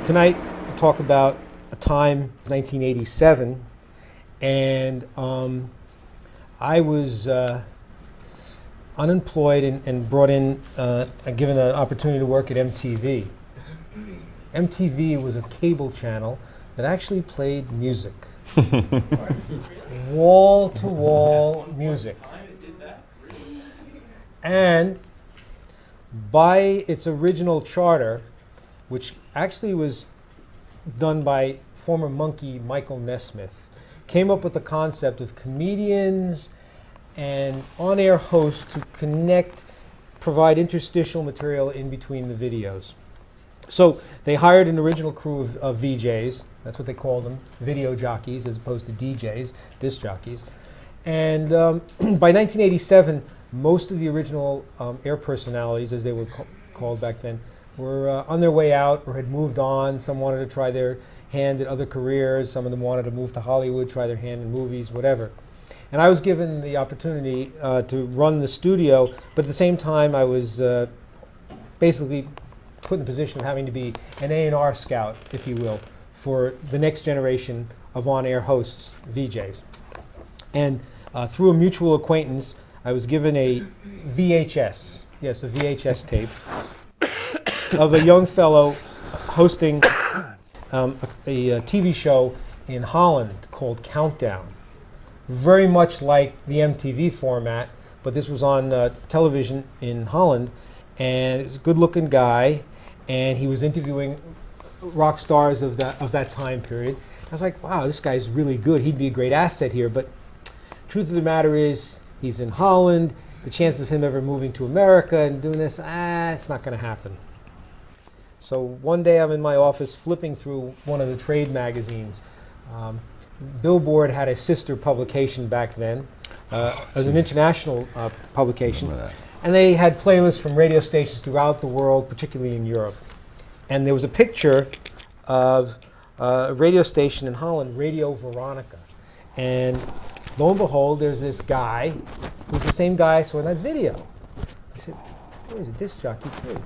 Tonight, we'll talk about a time, 1987, and I was unemployed and brought in, given an opportunity to work at MTV. MTV was a cable channel that actually played music. Wall-to-wall music. And by its original charter, which actually was done by former Monkey Michael Nesmith, came up with the concept of comedians and on-air hosts to connect, provide interstitial material in between the videos. So they hired an original crew of VJs, that's what they called them, video jockeys as opposed to DJs, disc jockeys. And by 1987, most of the original air personalities, as they were called back then, were on their way out or had moved on. Some wanted to try their hand at other careers. Some of them wanted to move to Hollywood, try their hand in movies, whatever. And I was given the opportunity to run the studio, but at the same time I was basically put in the position of having to be an A&R scout, if you will, for the next generation of on-air hosts, VJs. And through a mutual acquaintance, I was given a VHS, yes, a VHS tape, of a young fellow hosting a TV show in Holland called Countdown. Very much like the MTV format, but this was on television in Holland, and it was a good-looking guy, and he was interviewing rock stars of that time period. I was like, wow, this guy's really good. He'd be a great asset here, but truth of the matter is, he's in Holland. The chances of him ever moving to America and doing this, it's not going to happen. So one day I'm in my office flipping through one of the trade magazines. Billboard had a sister publication back then, as an international publication, and they had playlists from radio stations throughout the world, particularly in Europe. And there was a picture of a radio station in Holland, Radio Veronica. And lo and behold, there's this guy who's the same guy I saw in that video. I said, oh, he's a disc jockey too.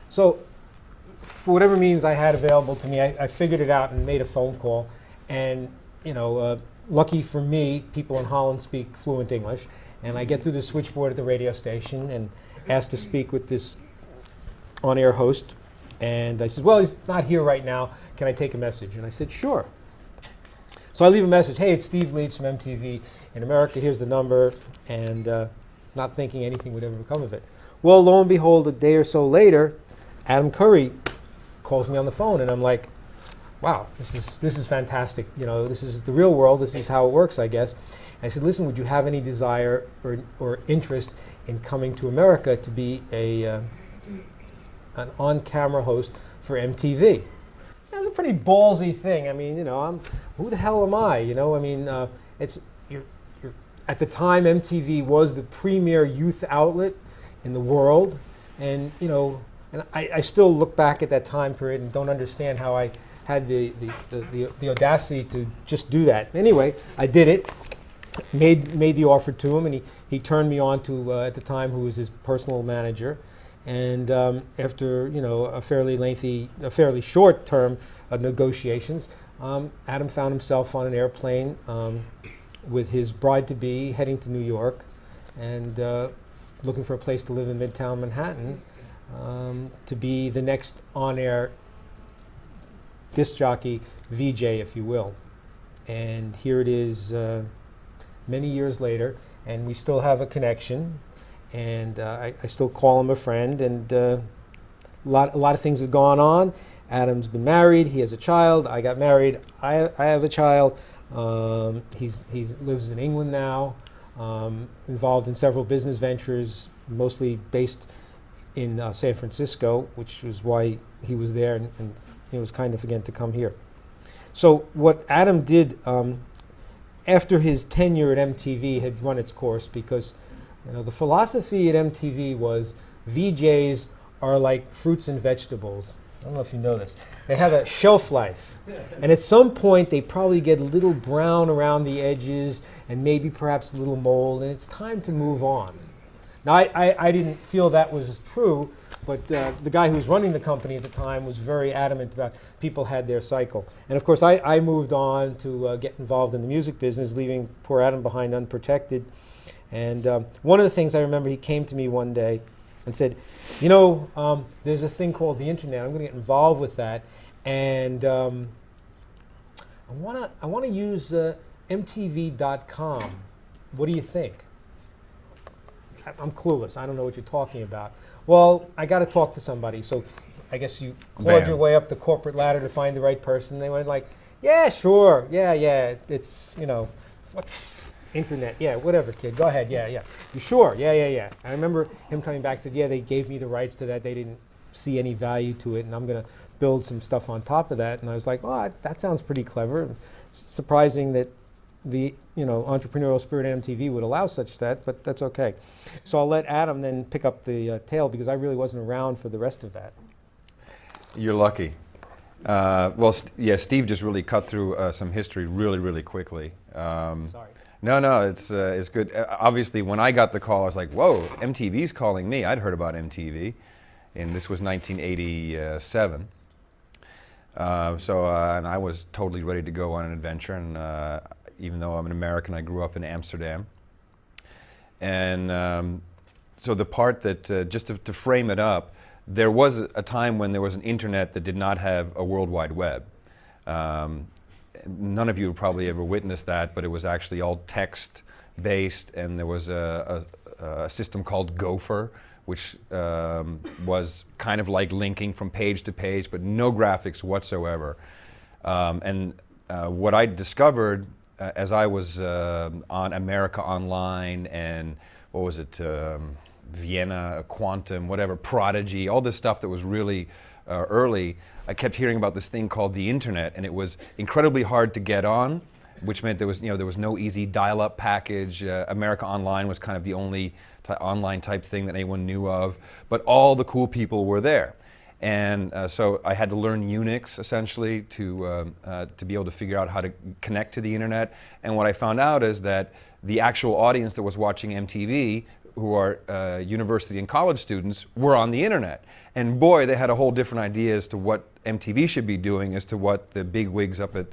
So, for whatever means I had available to me, I figured it out and made a phone call. And, lucky for me, people in Holland speak fluent English. And I get through the switchboard at the radio station and asked to speak with this on-air host. And I said, well, he's not here right now. Can I take a message? And I said, sure. So I leave a message. Hey, it's Steve Leeds from MTV in America. Here's the number. And not thinking anything would ever become of it. Well, lo and behold, a day or so later, Adam Curry calls me on the phone, and I'm like, wow, this is fantastic. This is the real world. This is how it works, I guess. And I said, listen, would you have any desire or interest in coming to America to be an on-camera host for MTV? That was a pretty ballsy thing. I mean, who the hell am I? You're at the time, MTV was the premier youth outlet in the world, and I still look back at that time period and don't understand how I had the audacity to just do that. Anyway, I did it, made the offer to him, and he turned me on to, at the time, who was his personal manager. And after a fairly short term of negotiations, Adam found himself on an airplane with his bride-to-be heading to New York and looking for a place to live in Midtown Manhattan to be the next on-air disc jockey, VJ, if you will. And here it is many years later, and we still have a connection. And I still call him a friend, and a lot of things have gone on. Adam's been married, he has a child. I got married, I have a child. He lives in England now, involved in several business ventures, mostly based in San Francisco, which was why he was there, and it was kind of again to come here. So what Adam did after his tenure at MTV had run its course, because the philosophy at MTV was VJs are like fruits and vegetables. I don't know if you know this. They have a shelf life. And at some point, they probably get a little brown around the edges and maybe perhaps a little mold, and it's time to move on. Now, I didn't feel that was true, But the guy who was running the company at the time was very adamant about people had their cycle. And of course, I moved on to get involved in the music business, leaving poor Adam behind unprotected. And one of the things I remember, he came to me one day and said, you know, there's a thing called the internet. I'm going to get involved with that. And I want to use MTV.com. What do you think? I'm clueless. I don't know what you're talking about. Well, I got to talk to somebody. So I guess you clawed your way up the corporate ladder to find the right person. They went like, yeah, sure. Yeah. It's, you know, what? Internet. Yeah, whatever, kid. Go ahead. Yeah. You sure? Yeah. I remember him coming back and said, yeah, they gave me the rights to that. They didn't see any value to it, and I'm going to build some stuff on top of that. And I was like, oh, that sounds pretty clever. It's surprising that the entrepreneurial spirit at MTV would allow such that, but that's okay. So I'll let Adam then pick up the tail, because I really wasn't around for the rest of that. You're lucky. Steve just really cut through some history really quickly. Sorry. No, it's good. Obviously, when I got the call, I was like, whoa, MTV's calling me. I'd heard about MTV, and this was 1987. And I was totally ready to go on an adventure, and even though I'm an American, I grew up in Amsterdam. And so the part that, just to frame it up, there was a time when there was an internet that did not have a World Wide Web. None of you have probably ever witnessed that, but it was actually all text-based, and there was a system called Gopher, which was kind of like linking from page to page, but no graphics whatsoever. What I discovered as I was on America Online and what was it, Vienna, Quantum, whatever, Prodigy, all this stuff that was really early, I kept hearing about this thing called the internet, and it was incredibly hard to get on, which meant there was no easy dial-up package. America Online was kind of the only online type thing that anyone knew of, but all the cool people were there. And so I had to learn Unix, essentially, to be able to figure out how to connect to the internet. And what I found out is that the actual audience that was watching MTV, who are university and college students, were on the internet. And boy, they had a whole different idea as to what MTV should be doing as to what the big wigs up at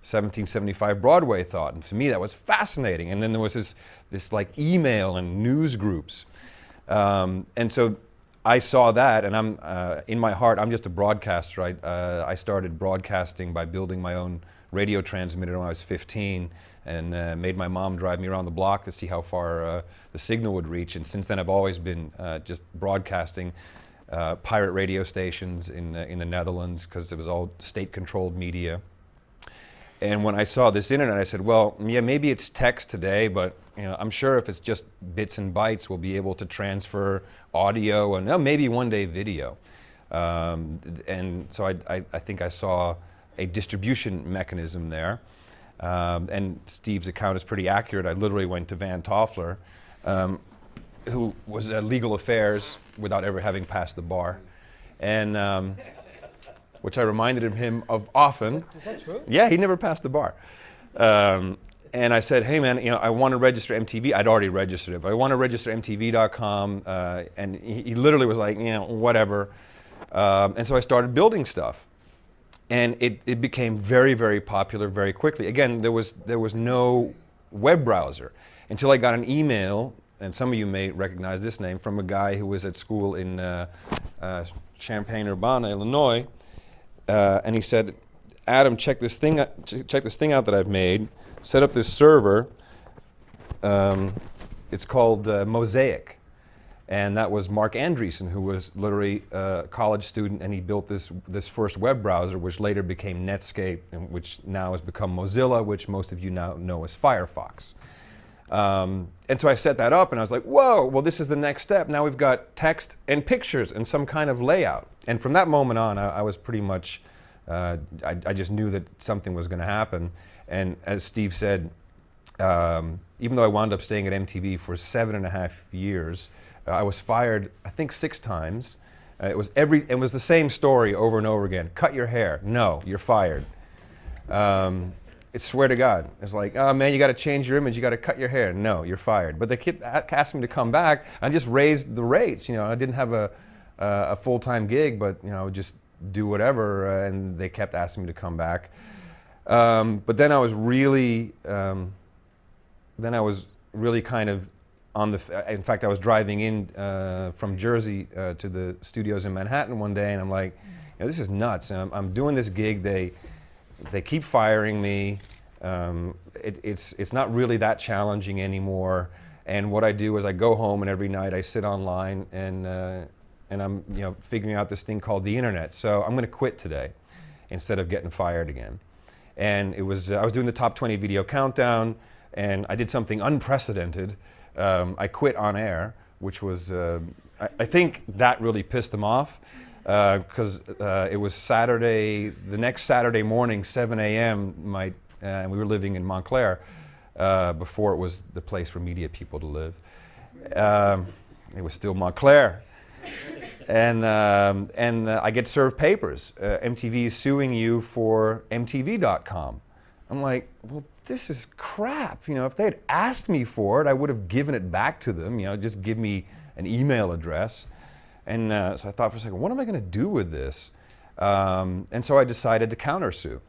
1775 Broadway thought. And to me, that was fascinating. And then there was this like email and news groups. And so I saw that, and I'm in my heart, I'm just a broadcaster. I started broadcasting by building my own radio transmitter when I was 15, and made my mom drive me around the block to see how far the signal would reach. And since then, I've always been just broadcasting pirate radio stations in the Netherlands, because it was all state-controlled media. And when I saw this internet, I said, well, yeah, maybe it's text today, but I'm sure if it's just bits and bytes, we'll be able to transfer audio and maybe one day video. And so I think I saw a distribution mechanism there. And Steve's account is pretty accurate. I literally went to Van Toffler, who was legal affairs without ever having passed the bar. And which I reminded him of often. Is that true? Yeah, he never passed the bar. And I said, hey man, I want to register MTV. I'd already registered it, but I want to register MTV.com. And he literally was like, whatever. And so I started building stuff. And it became very popular very quickly. Again, there was no web browser until I got an email, and some of you may recognize this name, from a guy who was at school in Champaign-Urbana, Illinois. And he said, Adam, check this thing out that I've made. Set up this server. It's called Mosaic. And that was Mark Andreessen, who was literally a college student, and he built this first web browser, which later became Netscape, and which now has become Mozilla, which most of you now know as Firefox. And so I set that up, and I was like, whoa, well, this is the next step. Now we've got text and pictures and some kind of layout. And from that moment on, I was pretty much, I just knew that something was going to happen. And as Steve said, even though I wound up staying at MTV for 7.5 years, I was fired, I think, 6 times. It was the same story over and over again. Cut your hair. No, you're fired. I swear to God. It's like, oh man, you got to change your image. You got to cut your hair. No, you're fired. But they kept asking me to come back. I just raised the rates. I didn't have a full-time gig, but just do whatever. And they kept asking me to come back. But then I was really, kind of in fact, I was driving in from Jersey to the studios in Manhattan one day, and I'm like, this is nuts. I'm doing this gig. They keep firing me. It's not really that challenging anymore. And what I do is I go home, and every night I sit online and I'm figuring out this thing called the internet. So I'm going to quit today instead of getting fired again. And I was doing the top 20 video countdown, and I did something unprecedented. I quit on air, which was I think that really pissed them off. Because it was Saturday, the next Saturday morning, 7 a.m. And we were living in Montclair before it was the place for media people to live. It was still Montclair, and I get served papers. MTV is suing you for MTV.com. I'm like, well, this is crap. If they had asked me for it, I would have given it back to them. Just give me an email address. And so I thought for a second, what am I going to do with this? And so I decided to countersue,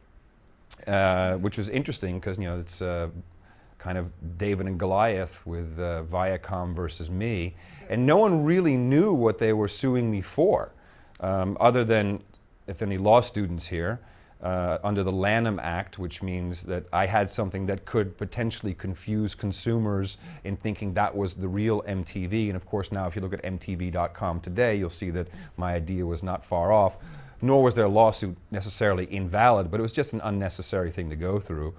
which was interesting because it's kind of David and Goliath with Viacom versus me, and no one really knew what they were suing me for, other than if any law students here. Under the Lanham Act, which means that I had something that could potentially confuse consumers in thinking that was the real MTV. And of course now if you look at MTV.com today, you'll see that my idea was not far off, nor was their lawsuit necessarily invalid, but it was just an unnecessary thing to go through.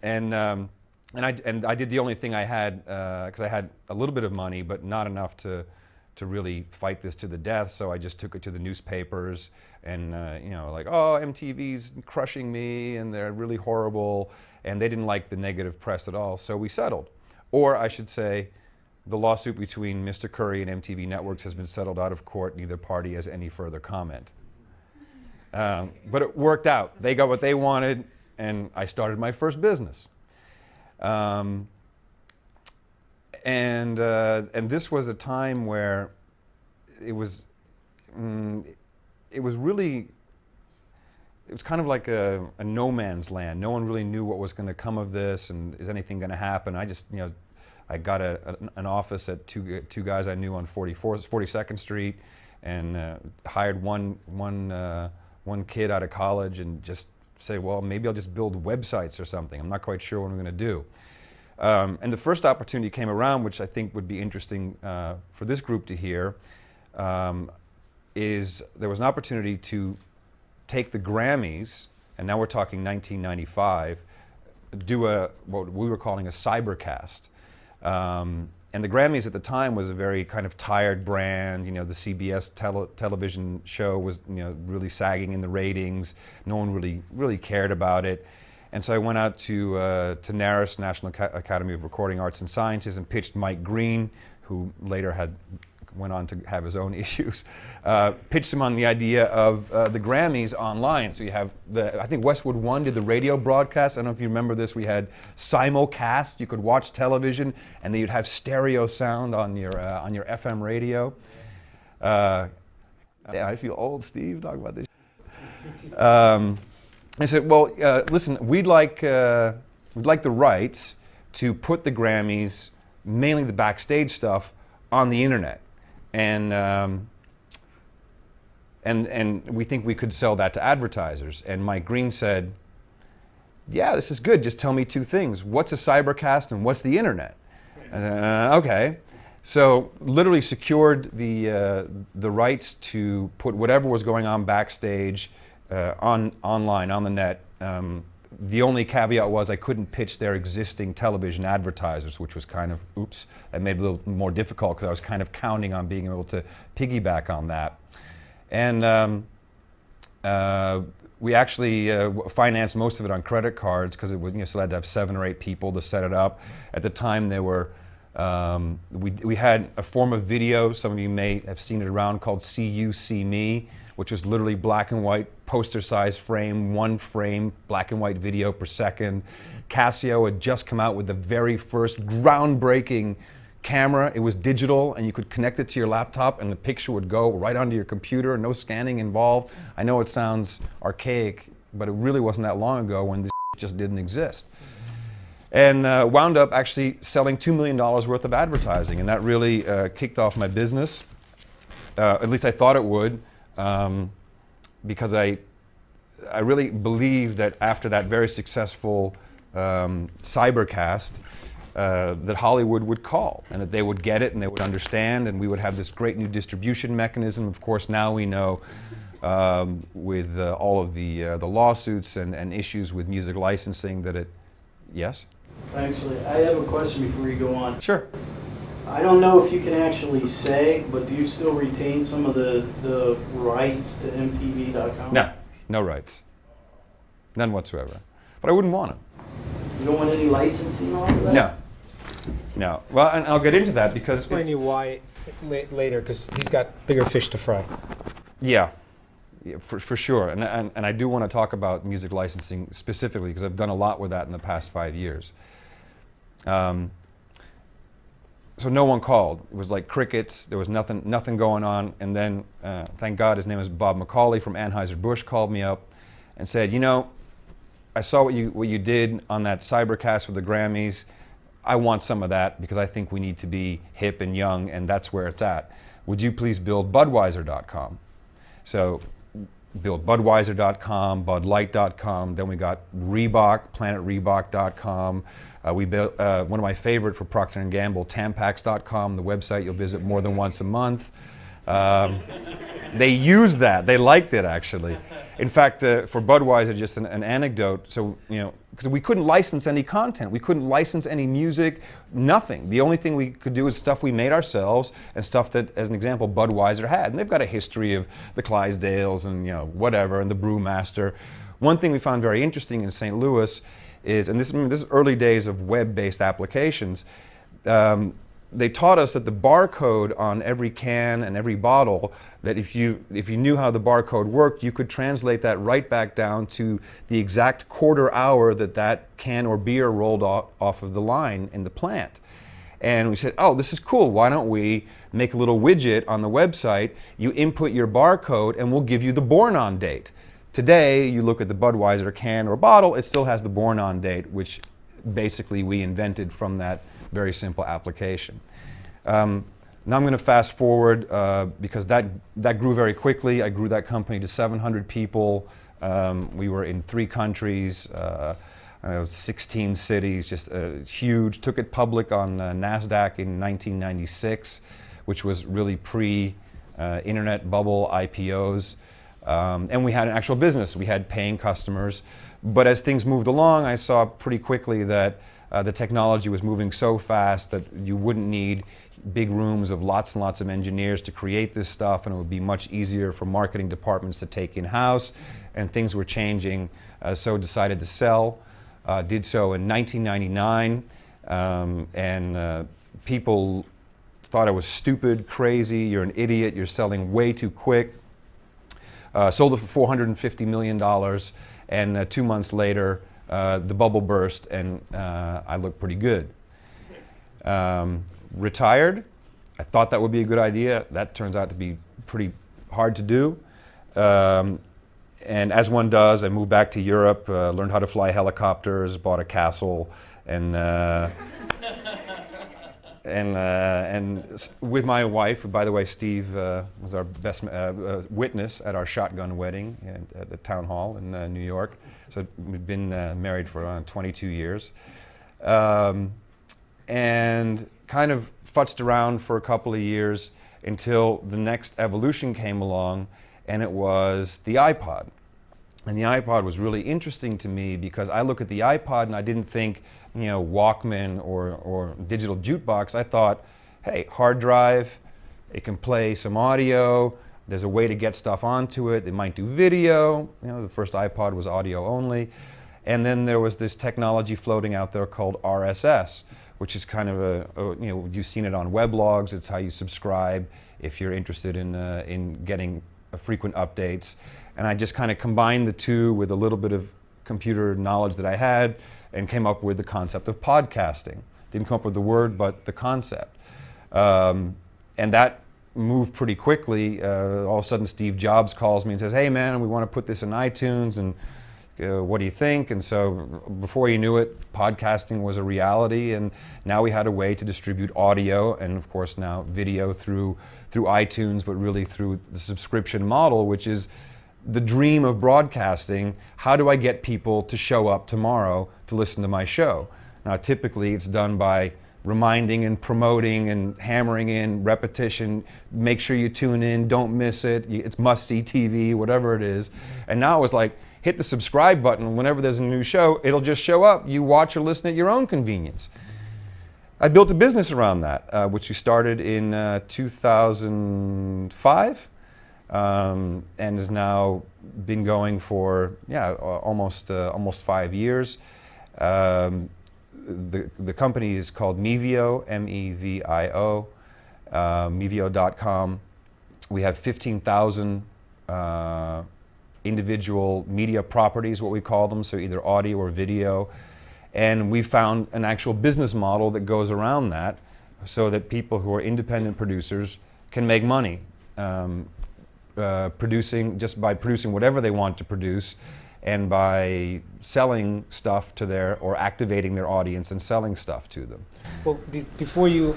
And I did the only thing I had, because I had a little bit of money, but not enough to really fight this to the death. So I just took it to the newspapers and, like, oh, MTV's crushing me and they're really horrible. And they didn't like the negative press at all. So we settled. Or I should say, the lawsuit between Mr. Curry and MTV Networks has been settled out of court. Neither party has any further comment. But it worked out. They got what they wanted, and I started my first business. And this was a time where it was really, it was kind of like a no man's land. No one really knew what was going to come of this, and is anything going to happen? I just, I got an office at two guys I knew on 42nd Street, and hired one kid out of college, and just say, well, maybe I'll just build websites or something. I'm not quite sure what I'm going to do. And the first opportunity came around, which I think would be interesting for this group to hear, is there was an opportunity to take the Grammys, and now we're talking 1995, do what we were calling a cybercast. And the Grammys at the time was a very kind of tired brand. The CBS television show was really sagging in the ratings. No one really cared about it. And so I went out to NARAS, National Academy of Recording Arts and Sciences, and pitched Mike Green, who later went on to have his own issues, pitched him on the idea of the Grammys online. So you have I think Westwood One did the radio broadcast. I don't know if you remember this. We had simulcast. You could watch television, and then you'd have stereo sound on your FM radio. Yeah, I feel old, Steve, talking about this. I said, well, listen, we'd like the rights to put the Grammys, mainly the backstage stuff, on the internet, and we think we could sell that to advertisers. And Mike Green said, yeah, this is good. Just tell me two things: what's a cybercast and what's the internet? Okay. So literally secured the rights to put whatever was going on backstage online, on the net. The only caveat was I couldn't pitch their existing television advertisers, which was kind of, oops, that made it a little more difficult because I was kind of counting on being able to piggyback on that. And we actually financed most of it on credit cards because it was, still had to have 7 or 8 people to set it up. At the time there were, we had a form of video, some of you may have seen it around, called See You, See Me, which was literally black and white, poster-sized frame, 1 frame, black and white video per second. Casio had just come out with the very first groundbreaking camera. It was digital, and you could connect it to your laptop, and the picture would go right onto your computer. No scanning involved. I know it sounds archaic, but it really wasn't that long ago when this just didn't exist. And wound up actually selling $2 million worth of advertising, and that really kicked off my business. At least I thought it would, because I really believed that after that very successful cybercast, that Hollywood would call, and that they would get it and they would understand, and we would have this great new distribution mechanism. Of course, now we know with all of the lawsuits and issues with music licensing that it, yes? Actually, I have a question before you go on. Sure. I don't know if you can actually say, but do you still retain some of the rights to MTV.com? No, no rights. None whatsoever. But I wouldn't want them. You don't want any licensing on that? No. No. Well, and I'll get into that because Explain you why later, because he's got bigger fish to fry. Yeah, for sure. And I do want to talk about music licensing specifically because I've done a lot with that in the past 5 years. So no one called. It was like crickets. There was nothing going on. And then, thank God, his name is Bob McCauley from Anheuser-Busch, called me up and said, you know, I saw what you did on that cybercast with the Grammys. I want some of that because I think we need to be hip and young, and that's where it's at. Would you please build Budweiser.com? So build Budweiser.com, BudLight.com, then we got Reebok, PlanetReebok.com. We built one of my favorite for Procter & Gamble, Tampax.com, the website you'll visit more than once a month. They used that. They liked it, actually. In fact, for Budweiser, just an anecdote. So, you know, because we couldn't license any content. We couldn't license any music, nothing. The only thing we could do is stuff we made ourselves and stuff that, as an example, Budweiser had. And they've got a history of the Clydesdales and, you know, whatever, and the Brewmaster. One thing we found very interesting in St. Louis is, and this is early days of web-based applications, they taught us that the barcode on every can and every bottle, that if you knew how the barcode worked, you could translate that right back down to the exact quarter hour that can or beer rolled off of the line in the plant. And we said, oh, this is cool. Why don't we make a little widget on the website? You input your barcode and we'll give you the born-on date. Today, you look at the Budweiser can or bottle, it still has the born-on date, which basically we invented from that very simple application. Now I'm going to fast forward because that grew very quickly. I grew that company to 700 people. We were in 3 countries, 16 cities, just huge. Took it public on NASDAQ in 1996, which was really pre-internet bubble IPOs. And we had an actual business. We had paying customers. But as things moved along, I saw pretty quickly that the technology was moving so fast that you wouldn't need big rooms of lots and lots of engineers to create this stuff, and it would be much easier for marketing departments to take in-house, and things were changing, so decided to sell. Did so in 1999, and people thought I was stupid, crazy, you're an idiot, you're selling way too quick. Sold it for $450 million, and 2 months later, the bubble burst, and I looked pretty good. Retired. I thought that would be a good idea. That turns out to be pretty hard to do. And as one does, I moved back to Europe, learned how to fly helicopters, bought a castle, and with my wife, by the way, Steve was our best witness at our shotgun wedding at the town hall in New York. So we've been married for around 22 years. And kind of futzed around for a couple of years until the next evolution came along, and it was the iPod. And the iPod was really interesting to me because I look at the iPod and I didn't think, you know, Walkman or digital jukebox. I thought, hey, hard drive, it can play some audio, there's a way to get stuff onto it, it might do video. You know, the first iPod was audio only. And then there was this technology floating out there called RSS, which is kind of you know, you've seen it on weblogs. It's how you subscribe if you're interested in getting frequent updates. And I just kind of combined the two with a little bit of computer knowledge that I had and came up with the concept of podcasting. Didn't come up with the word, but the concept. And that moved pretty quickly. All of a sudden Steve Jobs calls me and says, hey man, we want to put this in iTunes, and what do you think? And so before you knew it, podcasting was a reality, and now we had a way to distribute audio and of course now video through iTunes, but really through the subscription model, which is the dream of broadcasting. How do I get people to show up tomorrow to listen to my show? Now typically it's done by reminding and promoting and hammering in repetition. Make sure you tune in, don't miss it. It's must-see TV, whatever it is. And now it was like, hit the subscribe button. Whenever there's a new show, it'll just show up. You watch or listen at your own convenience. I built a business around that, which we started in 2005, and has now been going for almost 5 years. The company is called Mevio, M-E-V-I-O, Mevio.com. We have 15,000 individual media properties, what we call them, so either audio or video. And we found an actual business model that goes around that so that people who are independent producers can make money just by producing whatever they want to produce, and by selling stuff to or activating their audience and selling stuff to them. Well, before you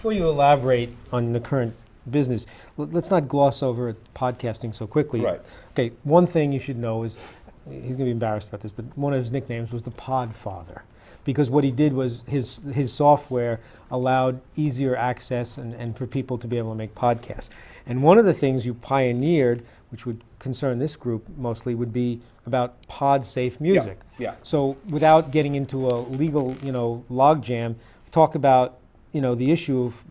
elaborate on the current business, let's not gloss over podcasting so quickly. Right. Okay, one thing you should know is, he's going to be embarrassed about this, but one of his nicknames was the Podfather, because what he did was his software allowed easier access and for people to be able to make podcasts. And one of the things you pioneered, which would concern this group mostly, would be about Podsafe music. Yeah. So without getting into a legal, logjam, talk about, the issue of,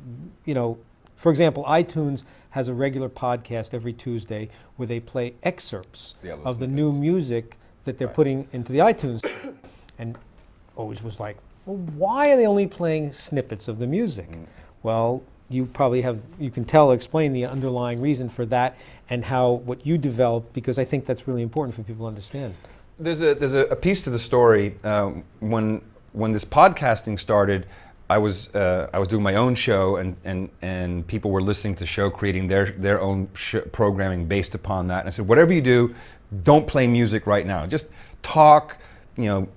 for example, iTunes has a regular podcast every Tuesday where they play excerpts of the new music that they're putting into the iTunes. And always was like, well, why are they only playing snippets of the music? Well, you can tell or explain the underlying reason for that and how what you developed, because I think that's really important for people to understand. There's a piece to the story. When this podcasting started, I was doing my own show, and people were listening to the show, creating their own programming based upon that. And I said, whatever you do, don't play music right now. Just talk,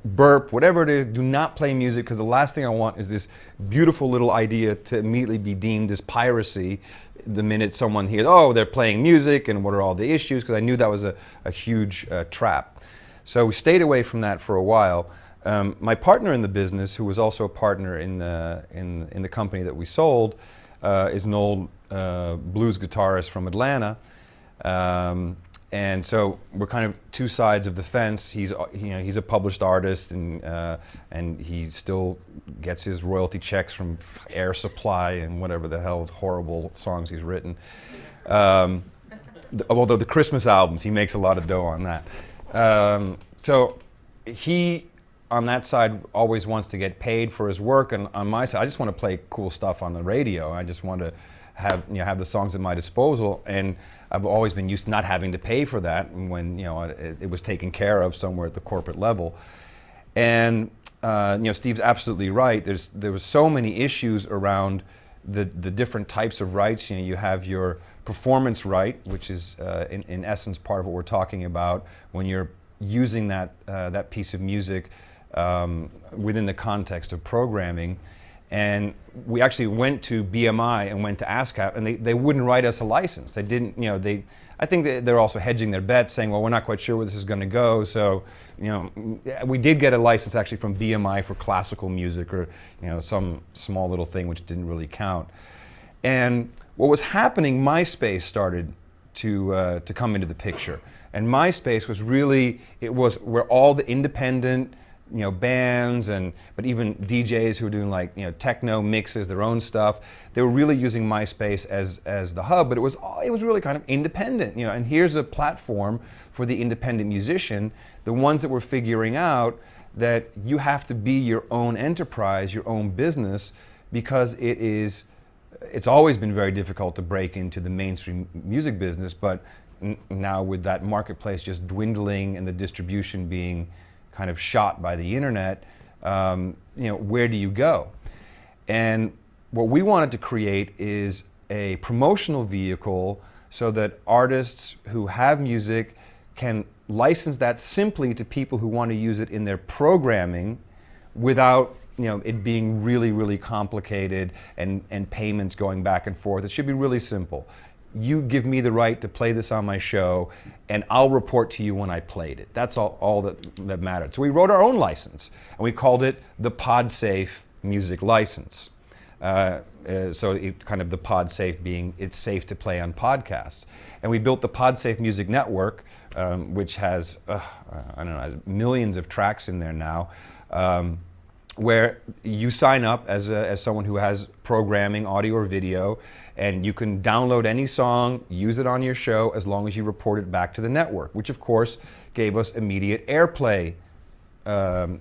burp, whatever it is. Do not play music, because the last thing I want is this beautiful little idea to immediately be deemed as piracy the minute someone hears, oh, they're playing music and what are all the issues, because I knew that was a huge trap. So we stayed away from that for a while. My partner in the business, who was also a partner in the company that we sold, is an old blues guitarist from Atlanta, and so we're kind of two sides of the fence. He's a published artist, and he still gets his royalty checks from Air Supply and whatever the hell horrible songs he's written. Although the Christmas albums, he makes a lot of dough on that. So he, on that side, always wants to get paid for his work, and on my side, I just want to play cool stuff on the radio. I just want to have the songs at my disposal, and I've always been used to not having to pay for that when it was taken care of somewhere at the corporate level. And Steve's absolutely right. There was so many issues around the different types of rights. You have your performance right, which is in essence part of what we're talking about when you're using that piece of music within the context of programming. And we actually went to BMI and went to ASCAP, and they wouldn't write us a license. They didn't, I think they're also hedging their bets, saying, well, we're not quite sure where this is going to go. So, we did get a license actually from BMI for classical music, or some small little thing which didn't really count. And what was happening, MySpace started to come into the picture. And MySpace was really, where all the independent bands but even DJs who were doing techno mixes, their own stuff, they were really using MySpace as the hub, but it was really kind of independent, and here's a platform for the independent musician, the ones that were figuring out that you have to be your own enterprise, your own business, because it's always been very difficult to break into the mainstream music business, but now with that marketplace just dwindling and the distribution being kind of shot by the internet, where do you go? And what we wanted to create is a promotional vehicle so that artists who have music can license that simply to people who want to use it in their programming without it being really, really complicated and payments going back and forth. It should be really simple. You give me the right to play this on my show, and I'll report to you when I played it. That's all that mattered. So we wrote our own license, and we called it the Podsafe Music License. So kind of the Podsafe being it's safe to play on podcasts. And we built the Podsafe Music Network, which has, has millions of tracks in there now, where you sign up as someone who has programming, audio or video, and you can download any song, use it on your show as long as you report it back to the network, which of course gave us immediate airplay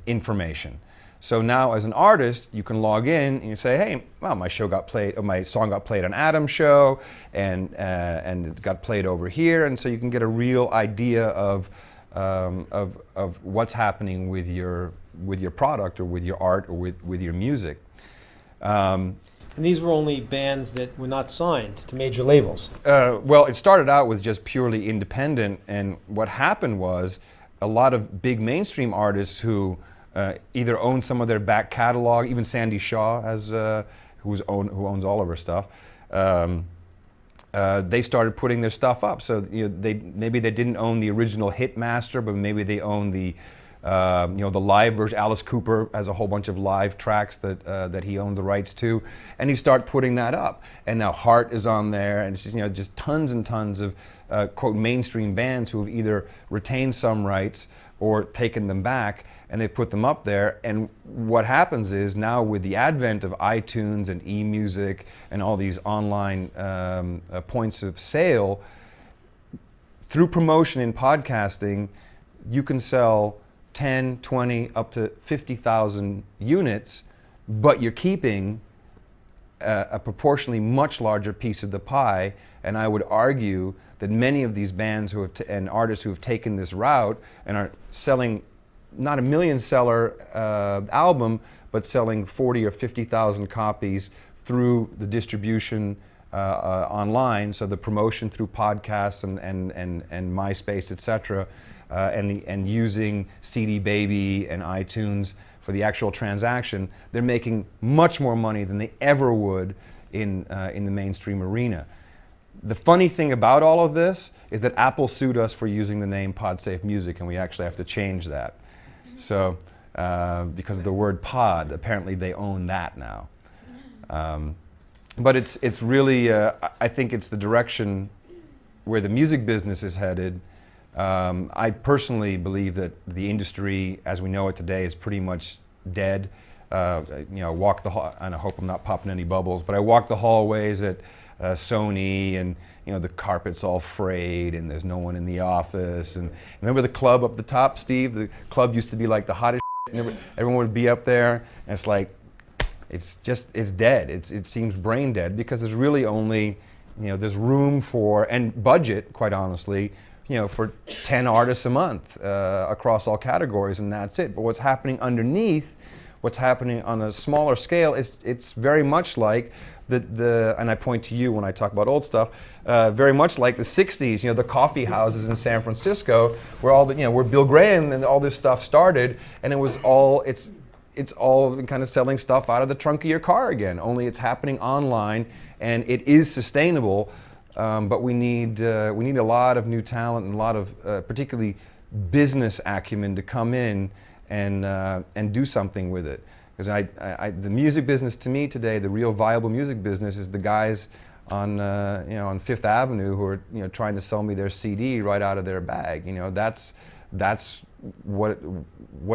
information. So now as an artist, you can log in and you say, hey, well, my song got played on Adam's show, and it got played over here, and so you can get a real idea of what's happening with your product or with your art or with your music. And these were only bands that were not signed to major labels. Well, it started out with just purely independent, and what happened was a lot of big mainstream artists who either own some of their back catalog, even Sandy Shaw, who owns all of her stuff. They started putting their stuff up. So maybe they didn't own the original Hitmaster, but maybe they own the live version. Alice Cooper has a whole bunch of live tracks that he owned the rights to, and he started putting that up. And now Heart is on there, and it's just tons and tons of quote mainstream bands who have either retained some rights or taken them back, and they put them up there. And what happens is now with the advent of iTunes and eMusic and all these online points of sale, through promotion in podcasting, you can sell 10, 20, up to 50,000 units, but you're keeping a proportionally much larger piece of the pie. And I would argue that many of these bands and artists who have taken this route and are selling not a million seller album, but selling 40 or 50,000 copies through the distribution online, so the promotion through podcasts and MySpace, etc., and using CD Baby and iTunes for the actual transaction, they're making much more money than they ever would in the mainstream arena. The funny thing about all of this is that Apple sued us for using the name Podsafe Music, and we actually have to change that. So, because of the word pod, apparently they own that now. But it's really, I think it's the direction where the music business is headed. I personally believe that the industry, as we know it today, is pretty much dead. Walk the hall, and I hope I'm not popping any bubbles, but I walk the hallways at Sony, and the carpet's all frayed, and there's no one in the office. And remember the club up the top, Steve? The club used to be like the hottest shit. Everyone would be up there, and it's like, it's dead. It seems brain dead, because there's really only, there's room for, and budget, quite honestly, for 10 artists a month across all categories, and that's it. But what's happening underneath, what's happening on a smaller scale, it's very much like and I point to you when I talk about old stuff, very much like the 60s, the coffee houses in San Francisco, where where Bill Graham and all this stuff started, and it's all kind of selling stuff out of the trunk of your car again, only it's happening online, and it is sustainable, but we need a lot of new talent and a lot of particularly business acumen to come in and do something with it. Because the music business, to me today, the real viable music business is the guys on Fifth Avenue who are trying to sell me their CD right out of their bag. That's what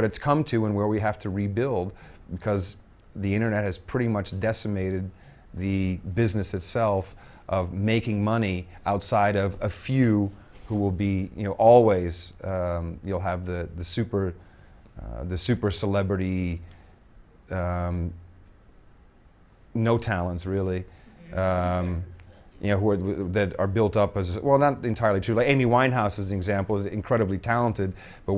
it's come to, and where we have to rebuild, because the internet has pretty much decimated the business itself of making money outside of a few who will be always you'll have the super celebrity. No talents really, that are built up as, well, not entirely true. Like Amy Winehouse as an example is incredibly talented, but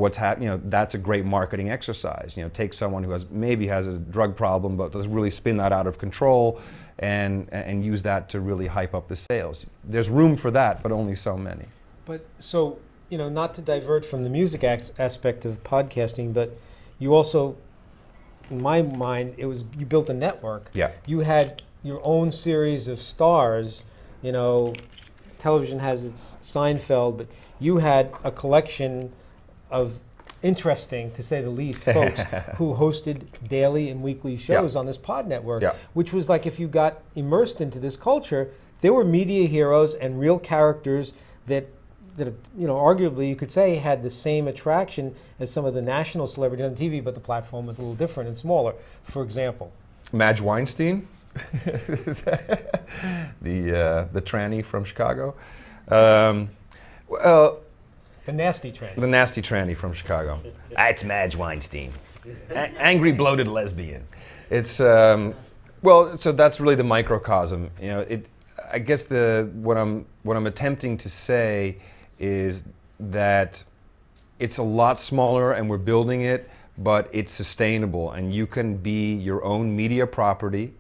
that's a great marketing exercise. Take someone who maybe has a drug problem, but does really spin that out of control, and use that to really hype up the sales. There's room for that, but only so many. But so, not to divert from the music aspect of podcasting, but you also, in my mind, you built a network. Yeah. You had your own series of stars. Television has its Seinfeld, but you had a collection of interesting, to say the least, folks who hosted daily and weekly shows on this pod network, which was like, if you got immersed into this culture, there were media heroes and real characters that arguably you could say had the same attraction as some of the national celebrities on TV, but the platform was a little different and smaller. For example, Madge Weinstein, the tranny from Chicago. Well, the nasty tranny. The nasty tranny from Chicago. That's Madge Weinstein, angry, bloated lesbian. It's so that's really the microcosm. I guess what I'm attempting to say is that it's a lot smaller and we're building it, but it's sustainable, and you can be your own media property,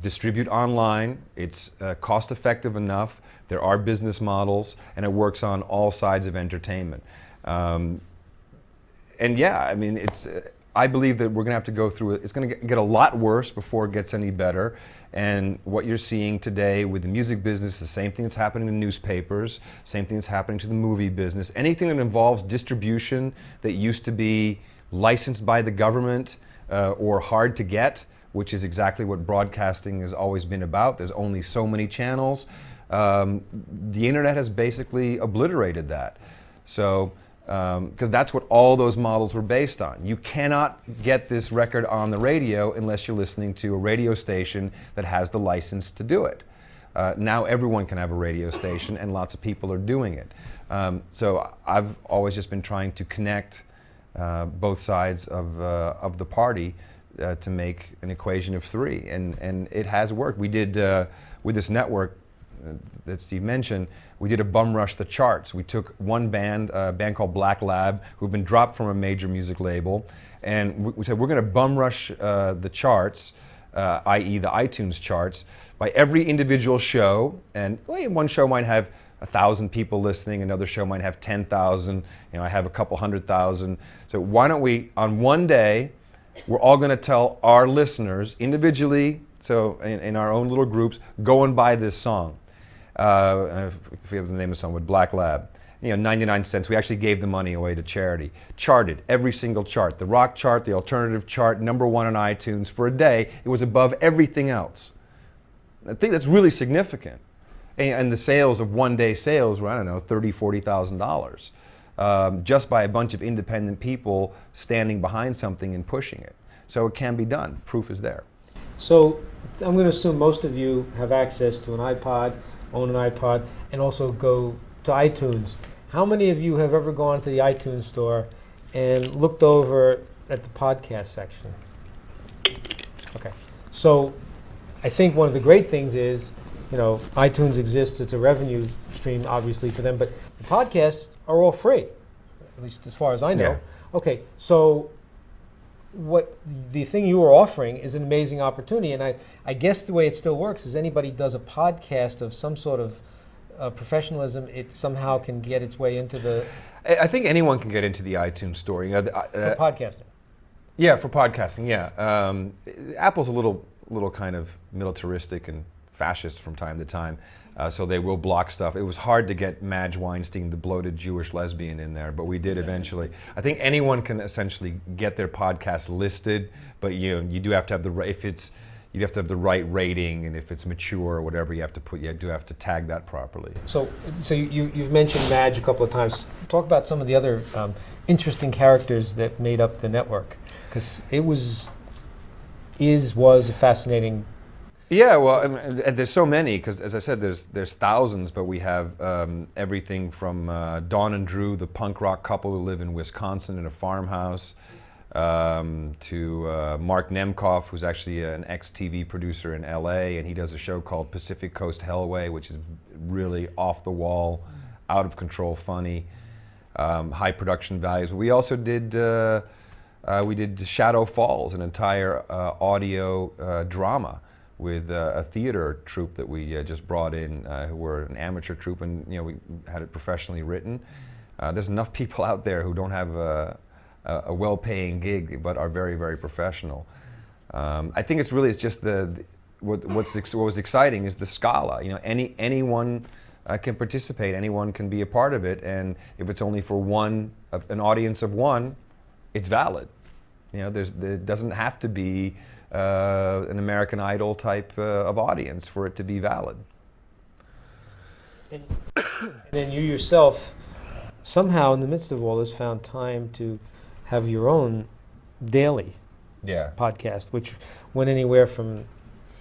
distribute online. It's cost effective enough. There are business models, and it works on all sides of entertainment. I believe that we're going to have to go through it. It's going to get a lot worse before it gets any better. And what you're seeing today with the music business, the same thing that's happening in newspapers, same thing that's happening to the movie business. Anything that involves distribution that used to be licensed by the government or hard to get, which is exactly what broadcasting has always been about. There's only so many channels. The internet has basically obliterated that. So, because that's what all those models were based on. You cannot get this record on the radio unless you're listening to a radio station that has the license to do it. Now everyone can have a radio station, and lots of people are doing it. So I've always just been trying to connect both sides of the party to make an equation of three, and it has worked. We did, with this network that Steve mentioned, we did a bum rush the charts. We took one band, a band called Black Lab, who've been dropped from a major music label, and we said we're going to bum rush the charts, i.e. the iTunes charts, by every individual show. And one show might have 1,000 people listening, another show might have 10,000, I have a couple 100,000. So why don't we, on one day, we're all going to tell our listeners individually, so in our own little groups, go and buy this song. I forget the name of the song, with Black Lab. 99 cents. We actually gave the money away to charity. Charted every single chart. The rock chart, the alternative chart, #1 on iTunes. For a day, it was above everything else. I think that's really significant. And the sales of one-day sales were, $30,000, $40,000. Just by a bunch of independent people standing behind something and pushing it. So it can be done. Proof is there. So I'm going to assume most of you have access to an iPod, own an iPod, and also go to iTunes. How many of you have ever gone to the iTunes store and looked over at the podcast section? Okay. So I think one of the great things is, iTunes exists. It's a revenue stream, obviously, for them, but the podcasts are all free, at least as far as I know. Yeah. Okay, so what the thing you are offering is an amazing opportunity, and I guess the way it still works is anybody does a podcast of some sort of professionalism, it somehow can get its way into the... I think anyone can get into the iTunes store. For podcasting. Yeah, for podcasting, yeah. Apple's a little kind of militaristic and fascist from time to time, so they will block stuff. It was hard to get Madge Weinstein, the bloated Jewish lesbian, in there, but we did eventually. I think anyone can essentially get their podcast listed, but you do have to have you have to have the right rating, and if it's mature or whatever, you do have to tag that properly. So you've mentioned Madge a couple of times. Talk about some of the other interesting characters that made up the network, because it was a fascinating. Yeah, well, and there's so many, because as I said, there's thousands, but we have everything from Dawn and Drew, the punk rock couple who live in Wisconsin in a farmhouse, to Mark Nemcoff, who's actually an ex-TV producer in LA, and he does a show called Pacific Coast Hellway, which is really off the wall, out of control funny, high production values. We also did Shadow Falls, an entire audio drama with a theater troupe that we just brought in, who were an amateur troupe, and we had it professionally written. There's enough people out there who don't have a well-paying gig, but are very, very professional. I think it's just what was exciting is the scala. Anyone can participate, anyone can be a part of it, and if it's only for an audience of one, it's valid. There doesn't have to be an American Idol type of audience for it to be valid. And then you yourself, somehow in the midst of all this, found time to have your own daily podcast, which went anywhere from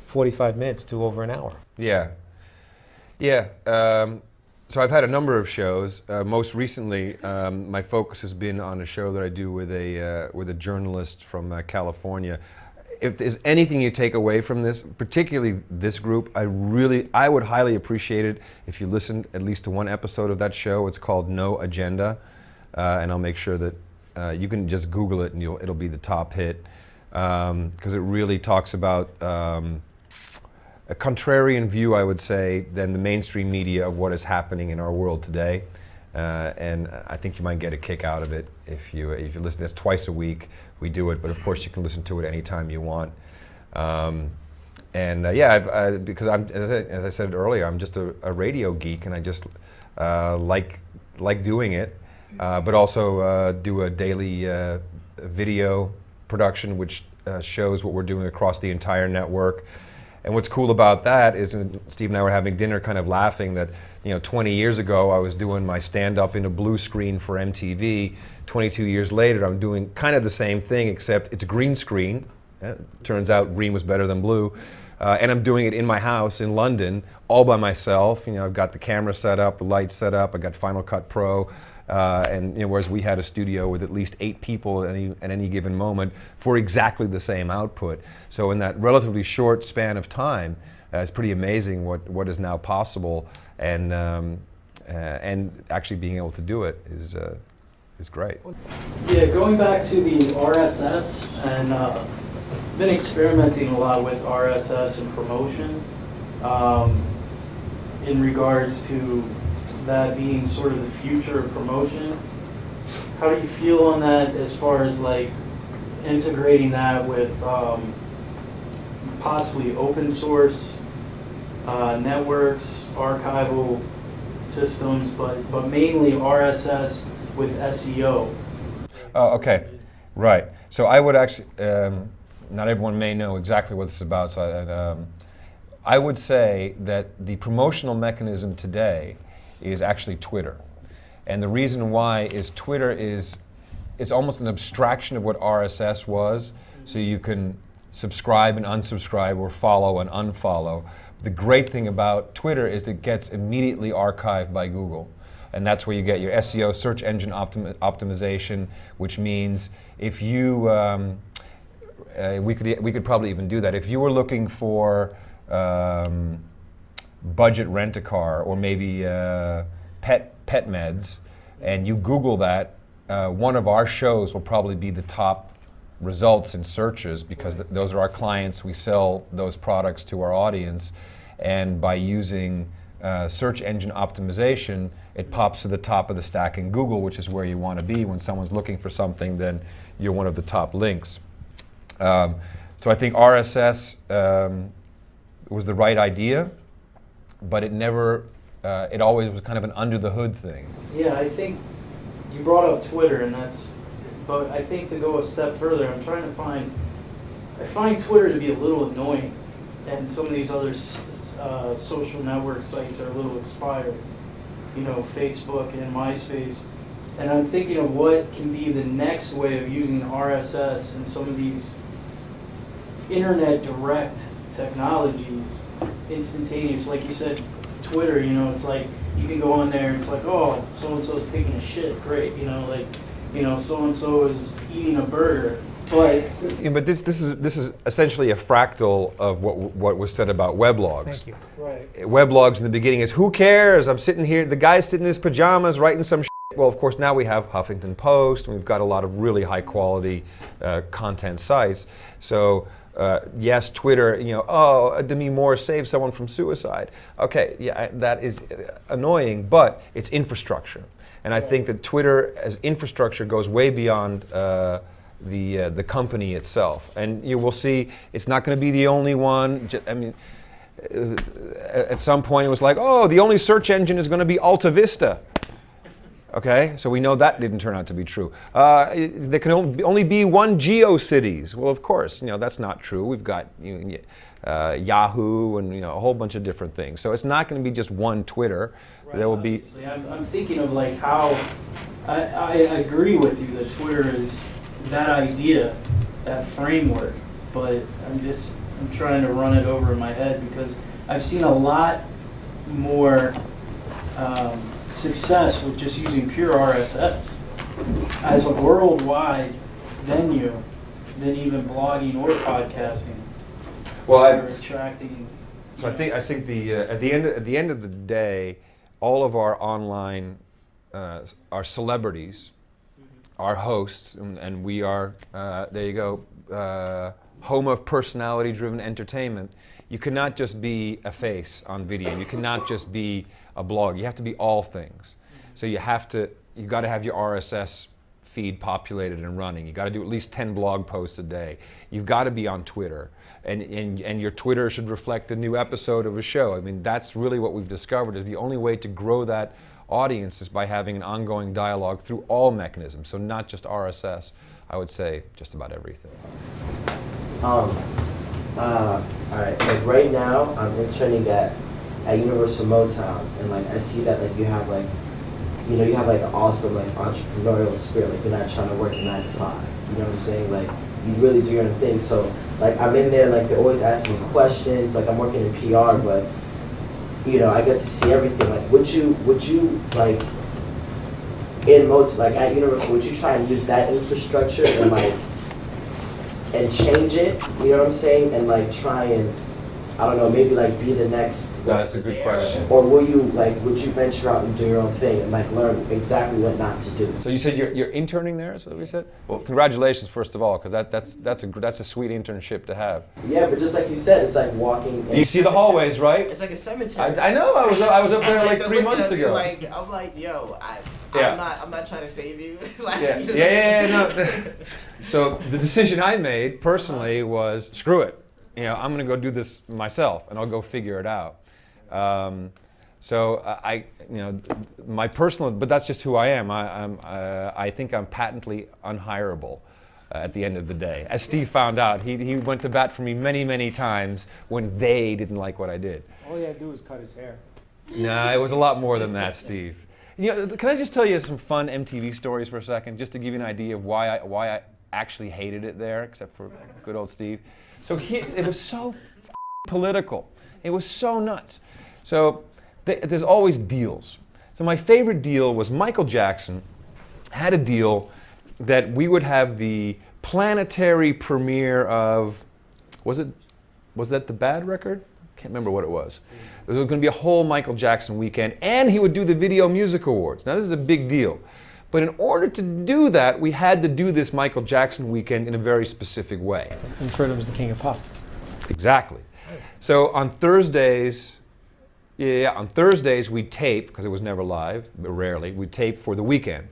45 minutes to over an hour. Yeah. So I've had a number of shows. Most recently, my focus has been on a show that I do with a journalist from California. If there's anything you take away from this, particularly this group, I would highly appreciate it if you listened at least to one episode of that show. It's called No Agenda, and I'll make sure that you can just Google it and it'll be the top hit, because it really talks about a contrarian view, I would say, than the mainstream media of what is happening in our world today. And I think you might get a kick out of it if you listen. It's twice a week we do it, but of course you can listen to it anytime you want. Because as I said earlier, I'm just a radio geek, and I just like doing it, but also do a daily video production which shows what we're doing across the entire network. And what's cool about that is, and Steve and I were having dinner kind of laughing that 20 years ago I was doing my stand-up in a blue screen for MTV. 22 years later I'm doing kind of the same thing, except it's green screen. Turns out green was better than blue. And I'm doing it in my house in London all by myself. I've got the camera set up, the lights set up, I got Final Cut Pro. And whereas we had a studio with at least 8 people at any given moment for exactly the same output. So in that relatively short span of time, it's pretty amazing what is now possible, and actually being able to do it is great. Yeah, going back to the RSS, and been experimenting a lot with RSS and promotion in regards to that being sort of the future of promotion. How do you feel on that as far as like integrating that with possibly open source networks, archival systems, but mainly RSS with SEO? Oh, okay, right. So I would actually, not everyone may know exactly what this is about, so I would say that the promotional mechanism today is actually Twitter. And the reason why is Twitter is almost an abstraction of what RSS was, so you can subscribe and unsubscribe or follow and unfollow. The great thing about Twitter is it gets immediately archived by Google. And that's where you get your SEO, search engine optimization, which means if you, we could probably even do that. If you were looking for budget rent-a-car or maybe pet meds, and you Google that, one of our shows will probably be the top results in searches, because those are our clients. We sell those products to our audience, and by using search engine optimization, it pops to the top of the stack in Google, which is where you want to be when someone's looking for something. Then you're one of the top links. So I think RSS was the right idea, but it never, it always was kind of an under the hood thing. Yeah, I think you brought up Twitter, and but I think to go a step further, I find Twitter to be a little annoying, and some of these other social network sites are a little expired, Facebook and MySpace. And I'm thinking of what can be the next way of using RSS and some of these internet direct technologies, instantaneous. Like you said, Twitter, it's like you can go on there and it's like, oh, so-and-so's taking a shit, great, so and so is eating a burger. But Yeah, but this is essentially a fractal of what was said about weblogs. Thank you. right. Weblogs in the beginning is, who cares? I'm sitting here, the guy's sitting in his pajamas writing some shit. Well, of course, now we have Huffington Post, and we've got a lot of really high quality content sites. So yes, Twitter, Demi Moore saved someone from suicide. Okay, yeah, that is annoying, but it's infrastructure. And I think that Twitter as infrastructure goes way beyond the company itself. And you will see it's not going to be the only one. At some point it was like, oh, the only search engine is going to be Alta Vista. Okay, so we know that didn't turn out to be true. There can only be one GeoCities. Well, of course, that's not true. We've got Yahoo and a whole bunch of different things. So it's not going to be just one Twitter. Right, there will be. I'm thinking of like how I agree with you that Twitter is that idea, that framework, but I'm trying to run it over in my head because I've seen a lot more success with just using pure RSS as a worldwide venue than even blogging or podcasting. Well, attracting. So I think at the end of the day, all of our online, our celebrities, our hosts, and we are there you go, home of personality-driven entertainment. You cannot just be a face on video. You cannot just be a blog. You have to be all things. So you got to have your RSS feed populated and running. You got to do at least 10 blog posts a day. You've got to be on Twitter, and your Twitter should reflect a new episode of a show. I mean, that's really what we've discovered is the only way to grow that audience is by having an ongoing dialogue through all mechanisms. So not just RSS. I would say just about everything. All right, like right now I'm interning at Universal Motown, and like I see that like you have like you have like an awesome like entrepreneurial spirit. Like you're not trying to work a 9 to 5. You know what I'm saying? Like you really do your own thing. So like I'm in there, like they're always asking me questions. Like I'm working in PR, but I get to see everything. Like would you like in like at Universal, would you try and use that infrastructure and change it, you know what I'm saying, and like try and, I don't know, maybe like be the next. That's a good question. Or would you venture out and do your own thing and like learn exactly what not to do? So you said you're interning there, is that what you said? Well, congratulations first of all, because that's a sweet internship to have. Yeah, but just like you said, it's like walking. You see the hallways, right? It's like a cemetery. I know. I was up there like 3 months ago. Like I'm like, yo, I'm not trying to save you. Like, No. So the decision I made personally was, screw it. I'm going to go do this myself, and I'll go figure it out. So my personal, but that's just who I am. I think I'm patently unhireable at the end of the day. As Steve found out, he went to bat for me many, many times when they didn't like what I did. All he had to do was cut his hair. Nah, it was a lot more than that, Steve. Can I just tell you some fun MTV stories for a second, just to give you an idea of why I actually hated it there, except for good old Steve. So it was so political. It was so nuts. So there's always deals. So my favorite deal was Michael Jackson had a deal that we would have the planetary premiere of, was that the Bad record? Can't remember what it was. There was going to be a whole Michael Jackson weekend, and he would do the Video Music Awards. Now this is a big deal. But in order to do that, we had to do this Michael Jackson weekend in a very specific way. And refer to him as the king of pop. Exactly. So on Thursdays, we'd tape, because it was never live, but rarely, we'd tape for the weekend.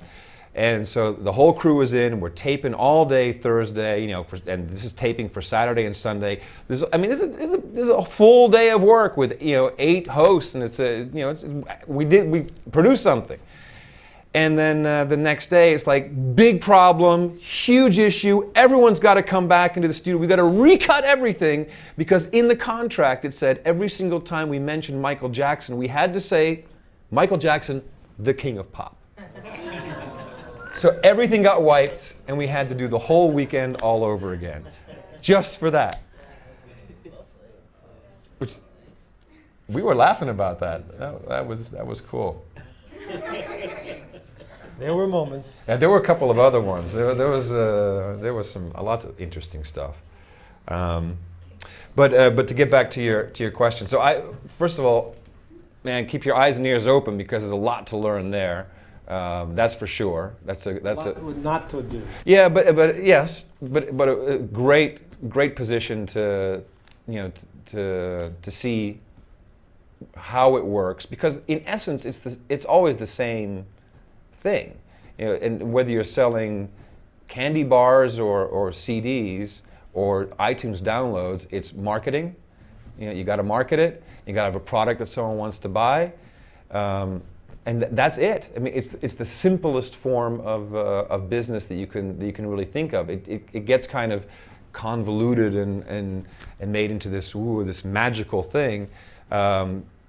And so the whole crew was in, we're taping all day Thursday, and this is taping for Saturday and Sunday. This is a full day of work with 8 hosts, and we produced something. And then the next day, it's like, big problem, huge issue, everyone's got to come back into the studio. We've got to recut everything, because in the contract it said every single time we mentioned Michael Jackson, we had to say, Michael Jackson, the king of pop. So everything got wiped, and we had to do the whole weekend all over again, just for that. Which, we were laughing about that. That was cool. There were moments. And there were a couple of other ones. There was some lots of interesting stuff. But to get back to your question, so first of all, man, keep your eyes and ears open because there's a lot to learn there. That's for sure. That's a Not to do. yeah, but yes, but a great position to to see how it works, because in essence it's always the same thing, and whether you're selling candy bars or CDs or iTunes downloads, it's marketing. You got to market it. You got to have a product that someone wants to buy, and that's it. I mean, it's the simplest form of business that you can really think of. It gets kind of convoluted and made into this magical thing.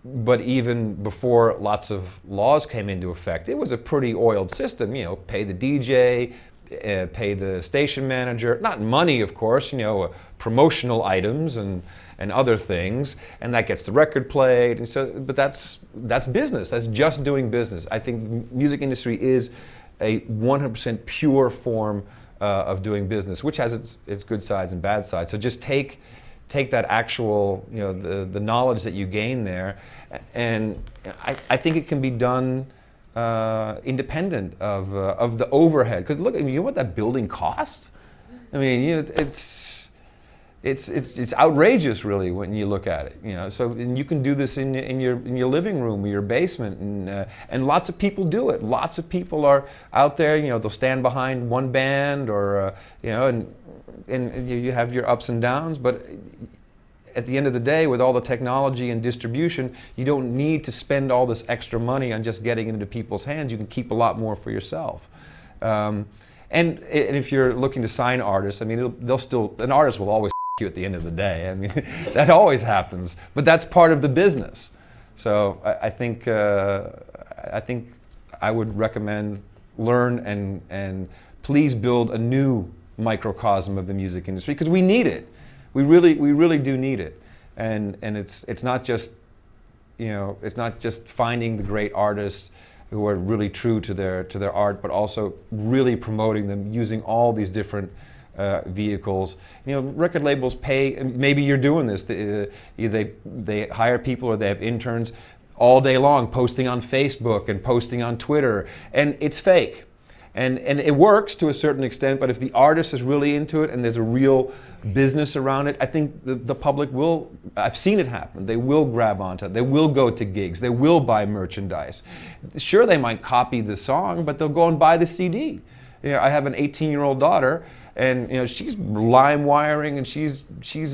But even before lots of laws came into effect, it was a pretty oiled system. Pay the DJ, pay the station manager, not money, of course. Promotional items and other things, and that gets the record played. And so, but that's business. That's just doing business. I think music industry is a 100% pure form of doing business, which has its good sides and bad sides. So just take that actual, the knowledge that you gain there, and I think it can be done independent of the overhead. Because look, you know what that building costs? I mean, it's outrageous, really, when you look at it. So, and you can do this in your living room or your basement, and lots of people do it. Lots of people are out there. They'll stand behind one band, or and you have your ups and downs. But at the end of the day, with all the technology and distribution, you don't need to spend all this extra money on just getting it into people's hands. You can keep a lot more for yourself. And if you're looking to sign artists, I mean, an artist will always you at the end of the day. I mean, that always happens, but that's part of the business. So I think I would recommend learn and please build a new microcosm of the music industry, because we need it. We really do need it. And it's not just finding the great artists who are really true to their art, but also really promoting them using all these different vehicles. Record labels pay. Maybe you're doing this. They hire people, or they have interns all day long posting on Facebook and posting on Twitter, and it's fake. And it works to a certain extent, but if the artist is really into it and there's a real business around it, I think the public will, I've seen it happen, they will grab onto it, they will go to gigs, they will buy merchandise. Sure, they might copy the song, but they'll go and buy the CD. I have an 18-year-old daughter, and she's lime wiring, and she's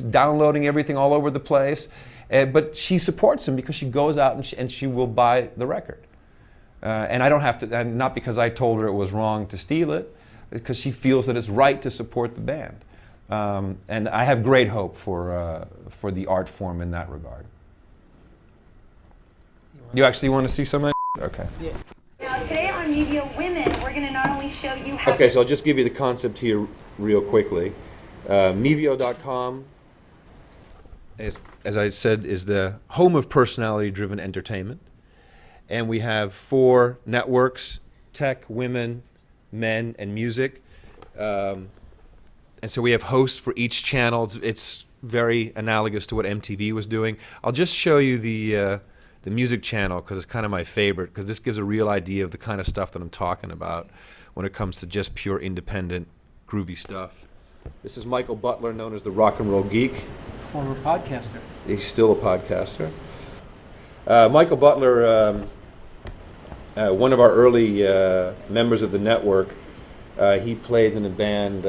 downloading everything all over the place, but she supports him because she goes out and she will buy the record. And I don't have to, and not because I told her it was wrong to steal it, because she feels that it's right to support the band. And I have great hope for the art form in that regard. You actually want to see some of that? Okay. Yeah. Now today on Media Women, we're going to not only show you how... Okay, so I'll just give you the concept here real quickly. Mevio.com, as I said, is the home of personality-driven entertainment. And we have 4 networks: tech, women, men, and music. And so we have hosts for each channel. It's very analogous to what MTV was doing. I'll just show you the music channel because it's kind of my favorite, because this gives a real idea of the kind of stuff that I'm talking about when it comes to just pure independent, groovy stuff. This is Michael Butler, known as the Rock and Roll Geek. Former podcaster. He's still a podcaster. Michael Butler, one of our early members of the network, he played in a band,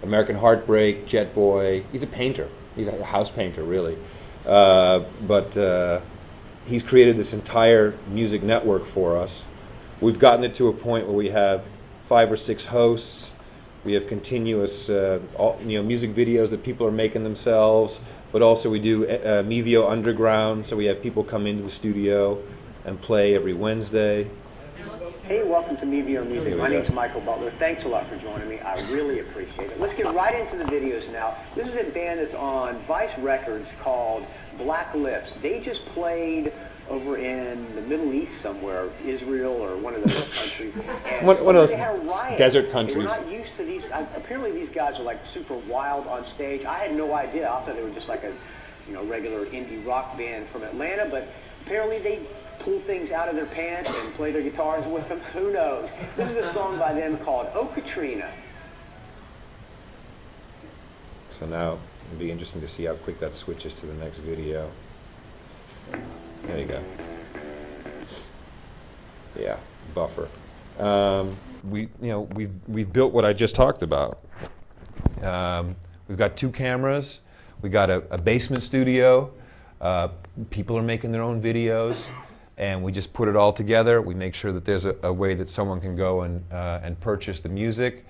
American Heartbreak, Jet Boy. He's a painter. He's a house painter, really. But he's created this entire music network for us. We've gotten it to a point where we have 5 or 6 hosts. We have continuous music videos that people are making themselves, but also we do Mevio Underground, so we have people come into the studio and play every Wednesday. Hey, welcome to Me Via Music. My name's Michael Butler. Thanks a lot for joining me. I really appreciate it. Let's get right into the videos now. This is a band that's on Vice Records called Black Lips. They just played over in the Middle East somewhere, Israel or one of those countries. And One of those they had a riot. desert They countries. were not used to these. Apparently, these guys are like super wild on stage. I had no idea. I thought they were just like a, regular indie rock band from Atlanta, but apparently they pull things out of their pants and play their guitars with them. Who knows? This is a song by them called Oh Katrina. So now it'll be interesting to see how quick that switches to the next video. There you go. Yeah, buffer. We've built what I just talked about. We've got 2 cameras. We got a basement studio. People are making their own videos, and we just put it all together. We make sure that there's a way that someone can go and purchase the music,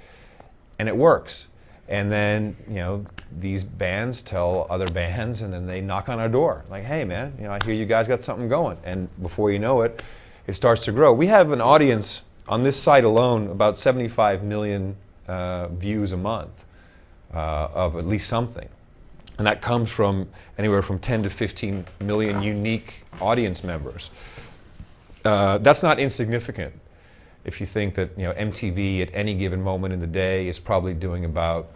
and it works. And then, these bands tell other bands, and then they knock on our door. Like, hey man, I hear you guys got something going. And before you know it, it starts to grow. We have an audience on this site alone, about 75 million views a month of at least something. And that comes from anywhere from 10 to 15 million unique audience members. That's not insignificant. If you think that MTV at any given moment in the day is probably doing about,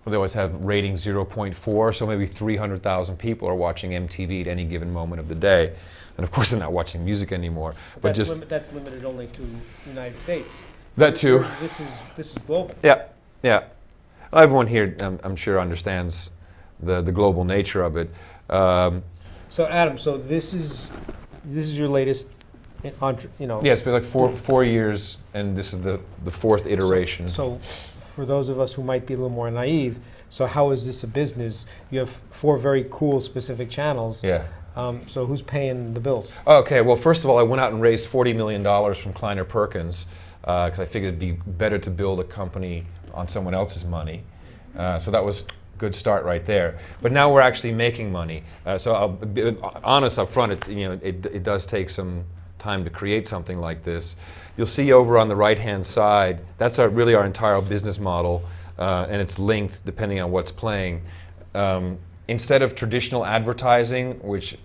well, they always have rating 0.4, so maybe 300,000 people are watching MTV at any given moment of the day. And of course they're not watching music anymore. But That's limited only to the United States. that too. This is global. Yeah. Well, everyone here, I'm sure, understands the global nature of it. So Adam, this is your latest, Yeah, it's been like four years, and this is the 4th iteration. So for those of us who might be a little more naive, so how is this a business? You have 4 very cool specific channels. Yeah. So who's paying the bills? Okay, well, first of all, I went out and raised $40 million from Kleiner Perkins because I figured it'd be better to build a company on someone else's money. So that was a good start right there. But now we're actually making money. So I'll be honest up front, it does take some time to create something like this. You'll see over on the right-hand side, that's really our entire business model, and it's linked depending on what's playing. Instead of traditional advertising, which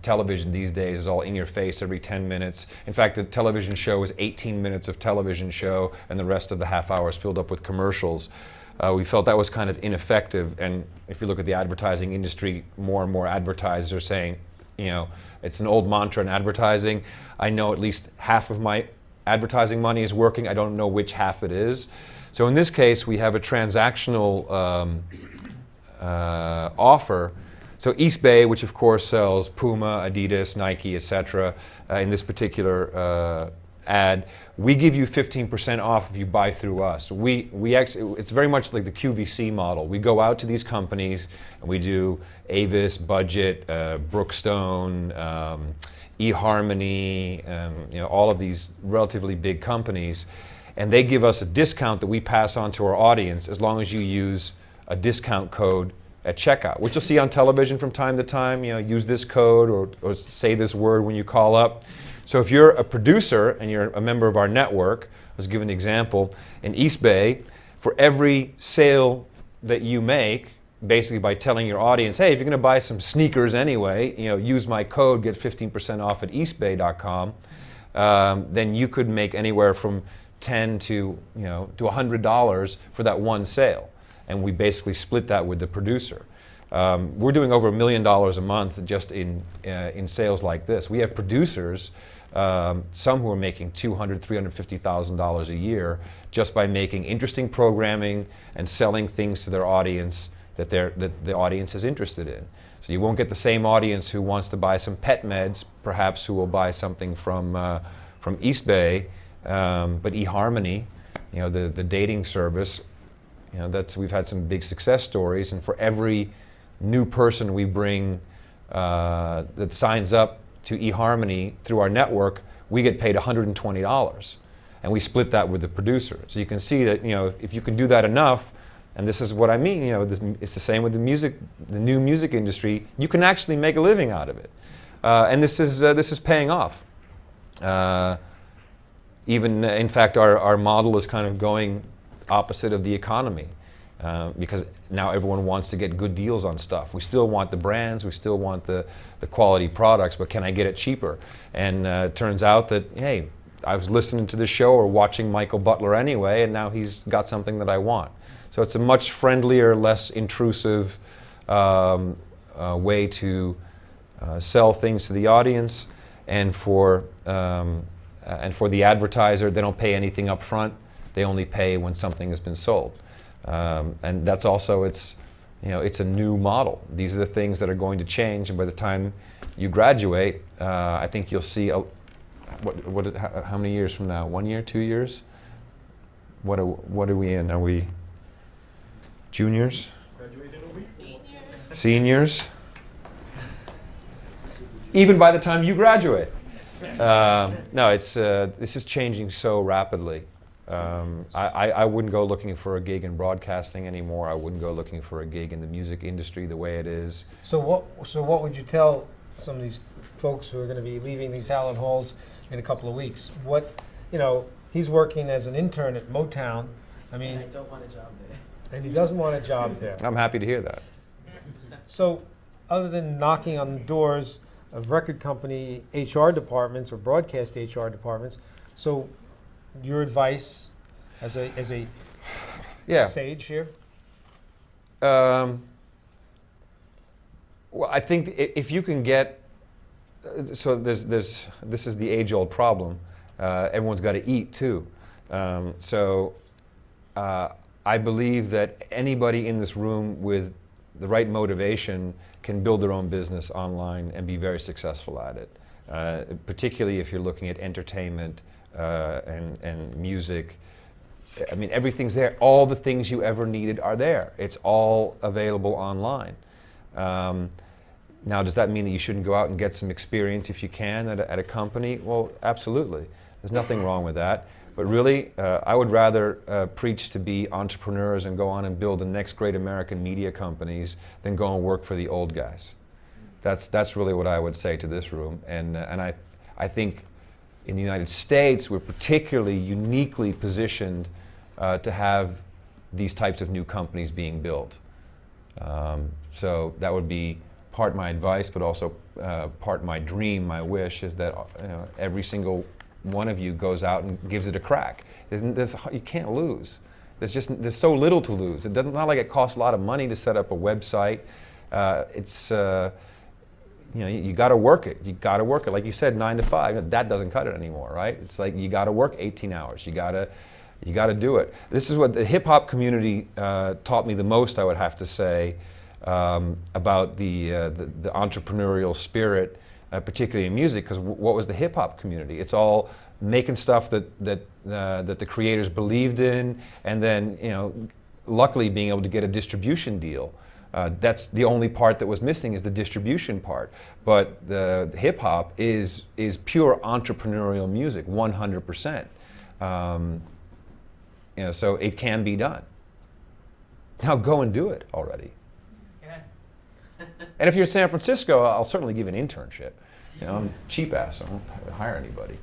television these days is all in your face every 10 minutes. In fact, the television show is 18 minutes of television show, and the rest of the half hour is filled up with commercials. We felt that was kind of ineffective, and if you look at the advertising industry, more and more advertisers are saying, it's an old mantra in advertising. I know at least half of my advertising money is working. I don't know which half it is. So in this case, we have a transactional offer. So East Bay, which of course sells Puma, Adidas, Nike, etc. In this particular ad, we give you 15% off if you buy through us. It's very much like the QVC model. We go out to these companies and we do Avis, Budget, Brookstone, eHarmony, all of these relatively big companies, and they give us a discount that we pass on to our audience as long as you use a discount code at checkout, which you'll see on television from time to time. Use this code or say this word when you call up. So if you're a producer and you're a member of our network, let's give an example. In East Bay, for every sale that you make, basically by telling your audience, hey, if you're going to buy some sneakers anyway, use my code, get 15% off at eastbay.com, then you could make anywhere from $10 to $100 for that one sale. And we basically split that with the producer. We're doing over $1 million a month just in sales like this. We have producers, some who are making $200,000, $350,000 a year just by making interesting programming and selling things to their audience that the audience is interested in. So you won't get the same audience who wants to buy some pet meds, perhaps who will buy something from East Bay, but eHarmony, the dating service, we've had some big success stories, and for every new person we bring that signs up to eHarmony through our network, we get paid $120, and we split that with the producer. So you can see that if you can do that enough, and this is what I mean, it's the same with the new music industry. You can actually make a living out of it, and this is paying off. Even, in fact, our model is kind of going opposite of the economy because now everyone wants to get good deals on stuff. We still want the brands, we still want the quality products, but can I get it cheaper? And it turns out that, hey, I was listening to the show or watching Michael Butler anyway, and now he's got something that I want. So it's a much friendlier, less intrusive way to sell things to the audience, and for the advertiser, they don't pay anything up front. They only pay when something has been sold. And that's also, it's a new model. These are the things that are going to change, and by the time you graduate, I think you'll see how many years from now? 1 year, 2 years? What are we in? Are we juniors? Seniors? Even by the time you graduate. No, this is changing so rapidly. I wouldn't go looking for a gig in broadcasting anymore. I wouldn't go looking for a gig in the music industry the way it is. So what would you tell some of these folks who are going to be leaving these Howlett halls in a couple of weeks? He's working as an intern at Motown. I mean, I don't want a job there. And he doesn't want a job there. I'm happy to hear that. So, other than knocking on the doors of record company HR departments or broadcast HR departments, so your advice as a sage here? Well, I think if you can get, so this is the age-old problem. Everyone's got to eat too. I believe that anybody in this room with the right motivation can build their own business online and be very successful at it. Particularly if you're looking at entertainment and music. I mean, everything's there. All the things you ever needed are there. It's all available online. Now, does that mean that you shouldn't go out and get some experience if you can at a company? Well, absolutely. There's nothing wrong with that. But really, I would rather preach to be entrepreneurs and go on and build the next great American media companies than go and work for the old guys. That's really what I would say to this room. And I think in the United States, we're particularly uniquely positioned to have these types of new companies being built. So that would be part my advice, but also part my dream, my wish, is that every single one of you goes out and gives it a crack. You can't lose. There's so little to lose. It's not like it costs a lot of money to set up a website. You got to work it. You got to work it. Like you said, 9 to 5. That doesn't cut it anymore, right? It's like you got to work 18 hours. You got to do it. This is what the hip hop community taught me the most, I would have to say, about the entrepreneurial spirit. Particularly in music, because what was the hip hop community? It's all making stuff that the creators believed in, and then luckily being able to get a distribution deal. That's the only part that was missing, is the distribution part. But the hip hop is pure entrepreneurial music, 100%. So it can be done. Now go and do it already. And if you're in San Francisco, I'll certainly give an internship. I'm cheap ass, I won't hire anybody.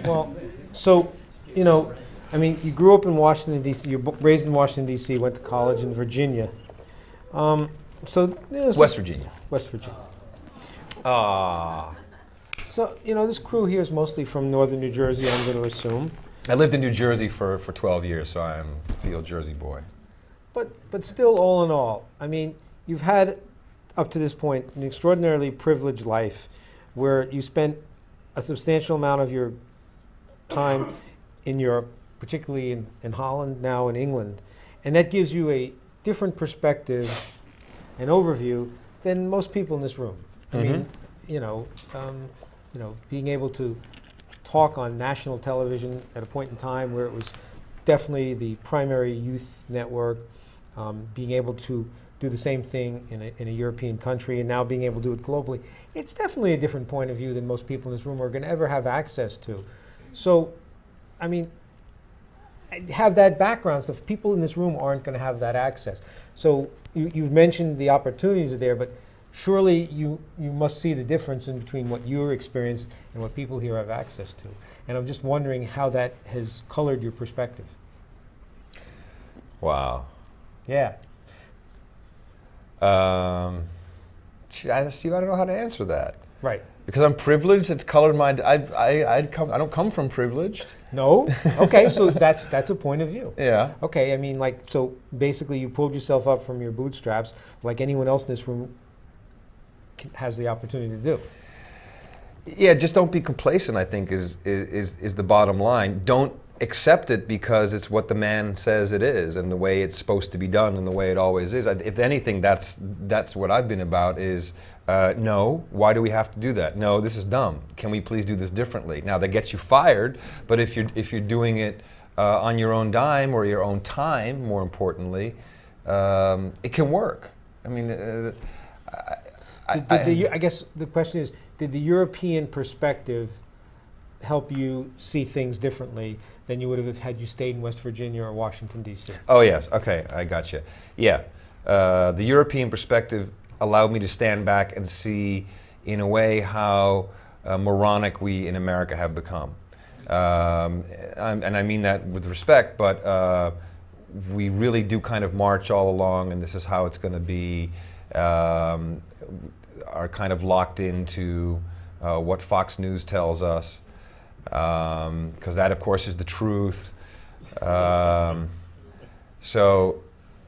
Well, so, I mean, you grew up in Washington, D.C., you're raised in Washington, D.C., went to college in Virginia. West Virginia. West Virginia. Ah. So, this crew here is mostly from northern New Jersey, I'm going to assume. I lived in New Jersey for 12 years, so I'm a field Jersey boy. But still, all in all, I mean, you've had, up to this point, an extraordinarily privileged life where you spent a substantial amount of your time in Europe, particularly in Holland, now in England. And that gives you a different perspective and overview than most people in this room. I mean, being able to talk on national television at a point in time where it was definitely the primary youth network, being able to do the same thing in a European country, and now being able to do it globally. It's definitely a different point of view than most people in this room are going to ever have access to. So, I mean, have that background stuff. People in this room aren't going to have that access. So you've mentioned the opportunities are there, but surely you must see the difference in between what you experienced and what people here have access to. And I'm just wondering how that has colored your perspective. Wow. Yeah. Steve, I don't know how to answer that. Right. Because I'm privileged, it's colored my. I don't come from privileged. No? Okay, so that's a point of view. Yeah. Okay, I mean, like, so basically you pulled yourself up from your bootstraps like anyone else in this room has the opportunity to do. Yeah, just don't be complacent, I think, is the bottom line. Don't accept it because it's what the man says it is and the way it's supposed to be done and the way it always is. If anything, that's what I've been about is, no, why do we have to do that? No, this is dumb. Can we please do this differently? Now, that gets you fired, but if you're doing it on your own dime or your own time, more importantly, it can work. I mean, I guess the question is, did the European perspective help you see things differently than you would have had you stayed in West Virginia or Washington, D.C.? Oh, yes. Okay, I got you. Yeah. The European perspective allowed me to stand back and see, in a way, how moronic we in America have become. And I mean that with respect, but we really do kind of march all along, and this is how it's going to be, are kind of locked into what Fox News tells us, because that, of course, is the truth. So,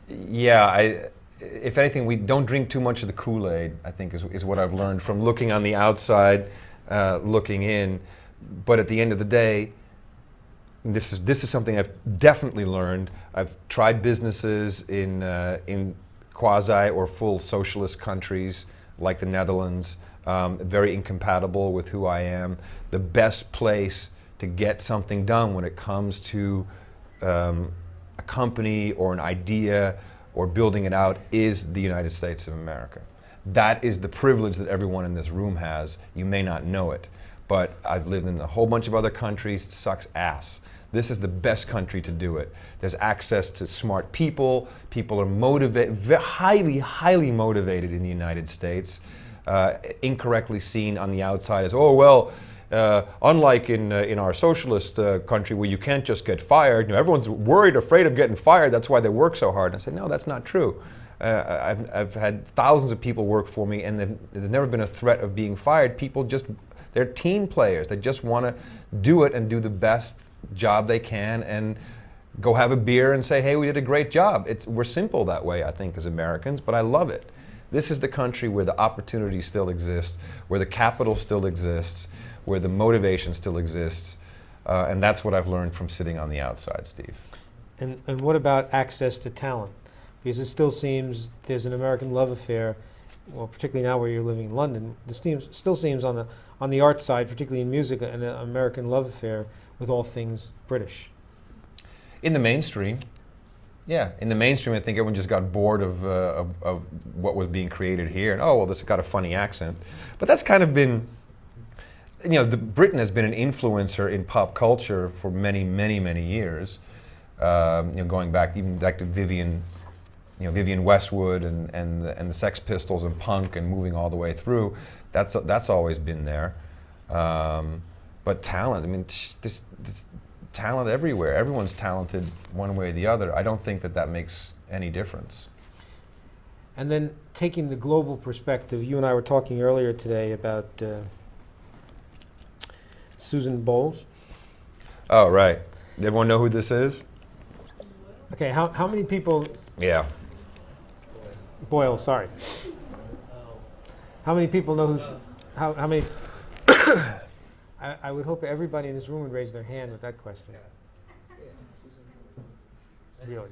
yeah, if anything, we don't drink too much of the Kool-Aid, I think, is what I've learned from looking on the outside, looking in. But at the end of the day, this is something I've definitely learned. I've tried businesses in quasi or full socialist countries like the Netherlands, very incompatible with who I am. The best place to get something done when it comes to a company or an idea or building it out is the United States of America. That is the privilege that everyone in this room has. You may not know it, but I've lived in a whole bunch of other countries. It sucks ass. This is the best country to do it. There's access to smart people. People are motivated, highly, highly motivated in the United States. Incorrectly seen on the outside as, oh, well, unlike in our socialist country where you can't just get fired, everyone's worried, afraid of getting fired, that's why they work so hard. And I said, no, that's not true. I've had thousands of people work for me, and there's never been a threat of being fired. People they're team players. They just want to do it and do the best job they can and go have a beer and say, hey, we did a great job. We're simple that way, I think, as Americans, but I love it. This is the country where the opportunity still exists, where the capital still exists, where the motivation still exists, and that's what I've learned from sitting on the outside, Steve. And what about access to talent? Because it still seems there's an American love affair, well, particularly now where you're living in London, still seems on the art side, particularly in music, an American love affair with all things British. In the mainstream, yeah. In the mainstream, I think everyone just got bored of what was being created here, and oh, well, this has got a funny accent. But that's kind of been, Britain has been an influencer in pop culture for many, many, many years. Going back even back to Vivian Westwood and the Sex Pistols and punk and moving all the way through. That's always been there. But talent, I mean, there's talent everywhere. Everyone's talented one way or the other. I don't think that makes any difference. And then taking the global perspective, you and I were talking earlier today about Susan Bowles. Oh, right. Does everyone know who this is? Okay, how many people... Yeah. Boyle, sorry. How many people know who's... How many... I would hope everybody in this room would raise their hand with that question. Really?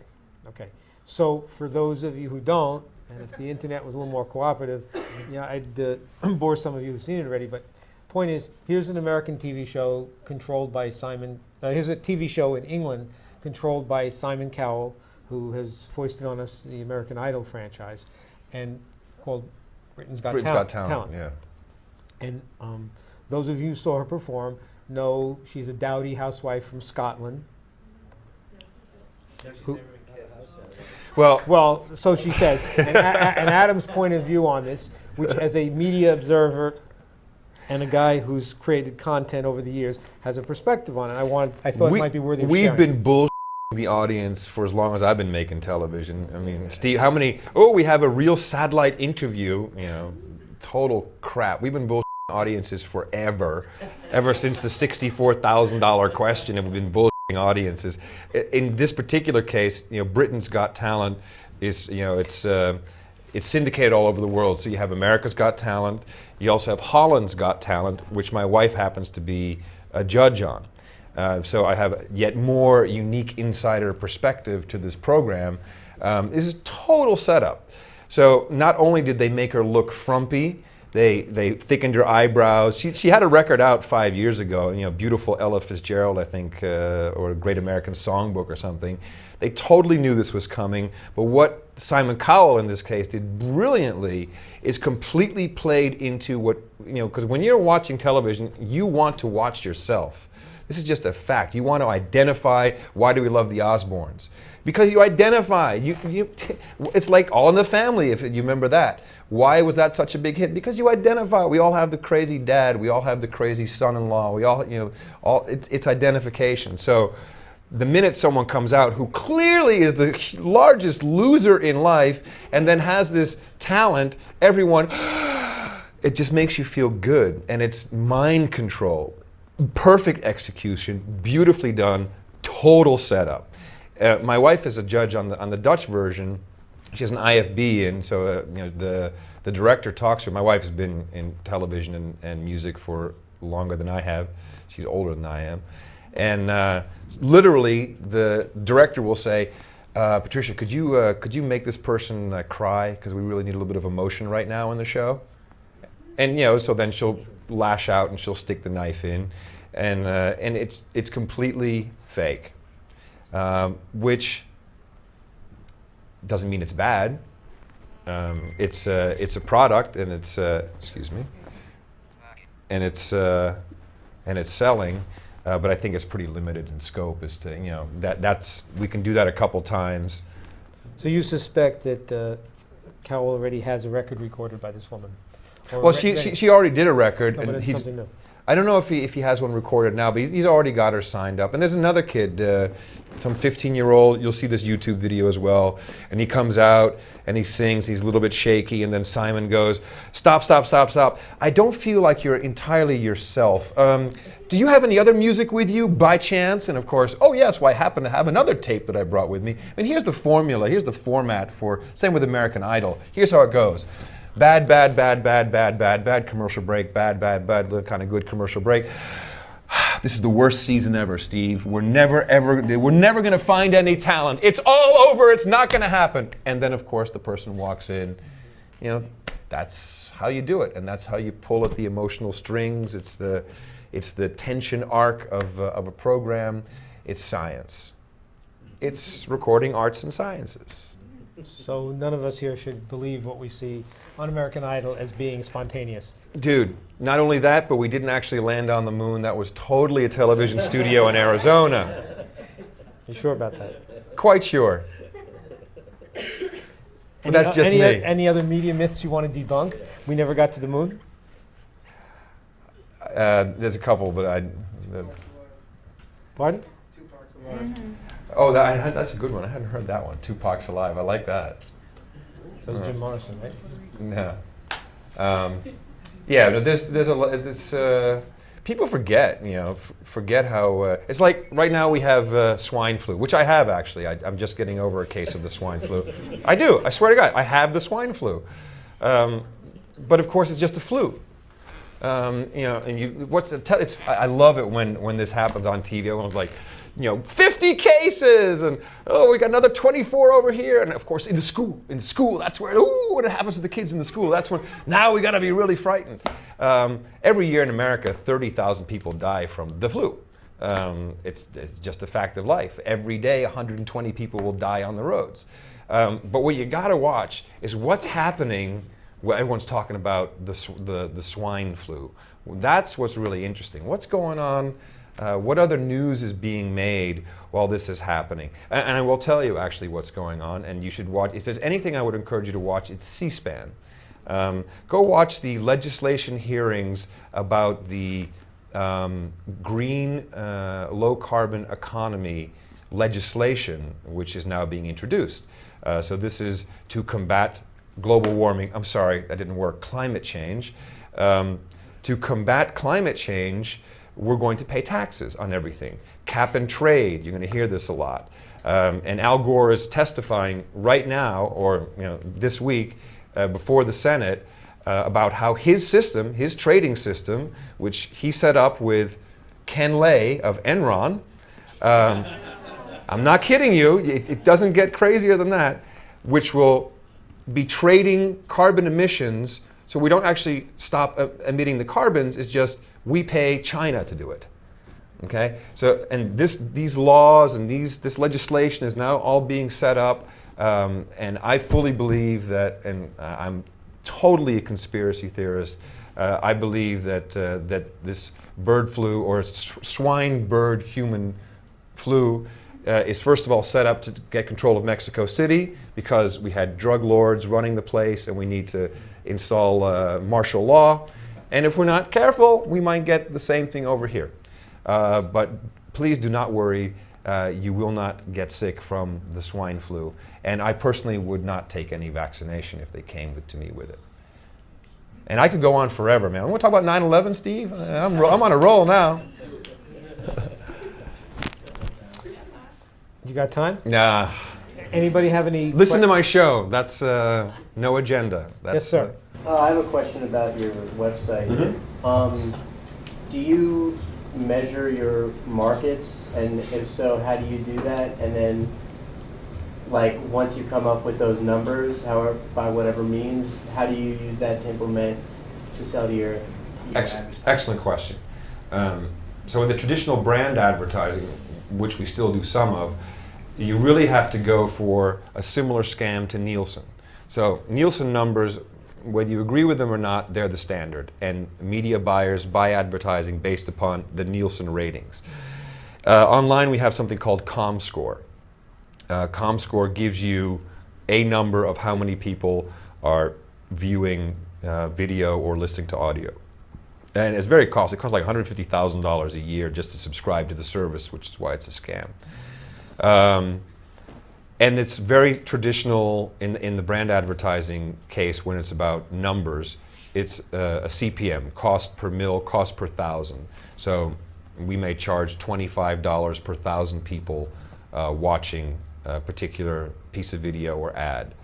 Okay. So for those of you who don't, and if the internet was a little more cooperative, I'd bore some of you who've seen it already, but point is, here's an American TV show controlled by Simon... here's a TV show in England controlled by Simon Cowell, who has foisted on us the American Idol franchise, and called Britain's Got Talent. Yeah. And those of you who saw her perform know she's a dowdy housewife from Scotland. Well, so she says. And Adam's point of view on this, which as a media observer and a guy who's created content over the years, has a perspective on it. I thought it might be worthy of sharing. We've been bullshitting the audience for as long as I've been making television. I mean, Steve, how many? Oh, we have a real satellite interview. You know, total crap. We've been bullshitting audiences forever, ever since the $64,000 question. We've been bullshitting audiences. In this particular case, you know, Britain's Got Talent is, you know, it's syndicated all over the world. So you have America's Got Talent. You also have Holland's Got Talent, which my wife happens to be a judge on. So I have yet more unique insider perspective to this program. This is total setup. So not only did they make her look frumpy, they thickened her eyebrows. She had a record out 5 years ago, you know, Beautiful Ella Fitzgerald, I think, or Great American Songbook or something. They totally knew this was coming, but what Simon Cowell in this case did brilliantly is completely played into what, you know, because when you're watching television, you want to watch yourself. This is just a fact. You want to identify, why do we love the Osbournes? Because you identify. It's like All in the Family, if you remember that. Why was that such a big hit? Because you identify. We all have the crazy dad. We all have the crazy son-in-law. We all, you know, it's identification. So the minute someone comes out who clearly is the largest loser in life and then has this talent, everyone, it just makes you feel good. And it's mind control. Perfect execution, beautifully done, total setup. My wife is a judge on the Dutch version. She has an IFB, and so you know, the director talks to her. My wife has been in television and music for longer than I have. She's older than I am. And literally, the director will say, Patricia, could you make this person cry? Because we really need a little bit of emotion right now in the show. And you know, so then she'll lash out and she'll stick the knife in, and it's completely fake, which doesn't mean it's bad. It's a product, and it's excuse me, and it's selling, but I think it's pretty limited in scope. As to, you know, that's we can do that a couple times. So you suspect that Cowell already has a record recorded by this woman? Well, she already did a record, No, but and it's something new. I don't know if he has one recorded now, but he's already got her signed up. And there's another kid, some 15-year-old. You'll see this YouTube video as well. And he comes out and he sings. He's a little bit shaky, and then Simon goes, "Stop, stop, stop, stop! I don't feel like you're entirely yourself. Do you have any other music with you by chance?" And of course, "Oh yes, well I happen to have another tape that I brought with me." And here's the formula. Here's the format for. Same with American Idol. Here's how it goes. Bad, bad, bad, bad, bad, bad, bad, commercial break, bad, bad, bad, kind of good commercial break. This is the worst season ever, Steve. We're never going to find any talent. It's all over. It's not going to happen. And then, of course, the person walks in. You know, that's how you do it, and that's how you pull at the emotional strings. It's the tension arc of a program. It's science. It's recording arts and sciences. So none of us here should believe what we see on American Idol as being spontaneous. Dude, not only that, but we didn't actually land on the moon. That was totally a television studio in Arizona. You sure about that? Quite sure. But that's just me. Any other media myths you want to debunk? We never got to the moon? There's a couple, but Pardon? Oh, that's a good one. I hadn't heard that one. Tupac's alive. I like that. So is Jim Morrison, right? Yeah. Yeah, but there's a lot. People forget, you know, forget how it's like right now we have swine flu, which I have actually. I'm just getting over a case of the swine flu. I do. I swear to God, I have the swine flu. But of course, it's just a flu. You know, and I love it when this happens on TV. Everyone's like, you know, 50 cases, and oh, we got another 24 over here, and of course in the school, that's where, when it happens to the kids in the school, that's when, now we got to be really frightened. Every year in America, 30,000 people die from the flu. It's just a fact of life. Every day, 120 people will die on the roads. But what you got to watch is what's happening. Well, everyone's talking about the swine flu. That's what's really interesting. What's going on What other news is being made while this is happening? And I will tell you actually what's going on, and you should watch. If there's anything I would encourage you to watch, it's C-SPAN. Go watch the legislation hearings about the green low-carbon economy legislation, which is now being introduced. So this is to combat global warming. I'm sorry, that didn't work. Climate change. To combat climate change, we're going to pay taxes on everything. Cap and trade, you're going to hear this a lot. And Al Gore is testifying right now, or this week, before the Senate, about how his system, his trading system, which he set up with Ken Lay of Enron, I'm not kidding you, it doesn't get crazier than that, which will be trading carbon emissions, so we don't actually stop emitting the carbons, it's just we pay China to do it. Okay? So, and these laws and this legislation is now all being set up, and I fully believe that, and I'm totally a conspiracy theorist, I believe that this bird flu, or swine bird human flu, is first of all set up to get control of Mexico City because we had drug lords running the place and we need to install martial law. And if we're not careful, we might get the same thing over here. But please do not worry, you will not get sick from the swine flu. And I personally would not take any vaccination if they came to me with it. And I could go on forever, man. I want to talk about 9/11, Steve? I'm on a roll now. You got time? Nah. Anybody have any? Listen to my show. That's no agenda. That's, Yes, sir. I have a question about your website. Mm-hmm. Do you measure your markets, and if so, how do you do that? And then, like, once you come up with those numbers, however, by whatever means, how do you use that to implement to sell to your Excellent question. So in the traditional brand advertising, which we still do some of, you really have to go for a similar scam to Nielsen. So Nielsen numbers, whether you agree with them or not, they're the standard, and media buyers buy advertising based upon the Nielsen ratings. Online we have something called ComScore. ComScore gives you a number of how many people are viewing video or listening to audio. And it's very costly. It costs like $150,000 a year just to subscribe to the service, which is why it's a scam. And it's very traditional in the brand advertising case when it's about numbers. It's a CPM, cost per mil, cost per thousand. So we may charge $25 per thousand people watching a particular piece of video or ad.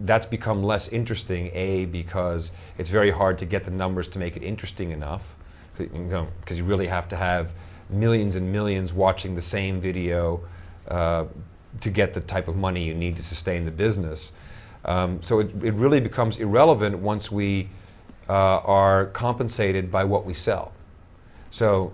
That's become less interesting, because it's very hard to get the numbers to make it interesting enough, because you really have to have millions and millions watching the same video to get the type of money you need to sustain the business. So it really becomes irrelevant once we are compensated by what we sell. So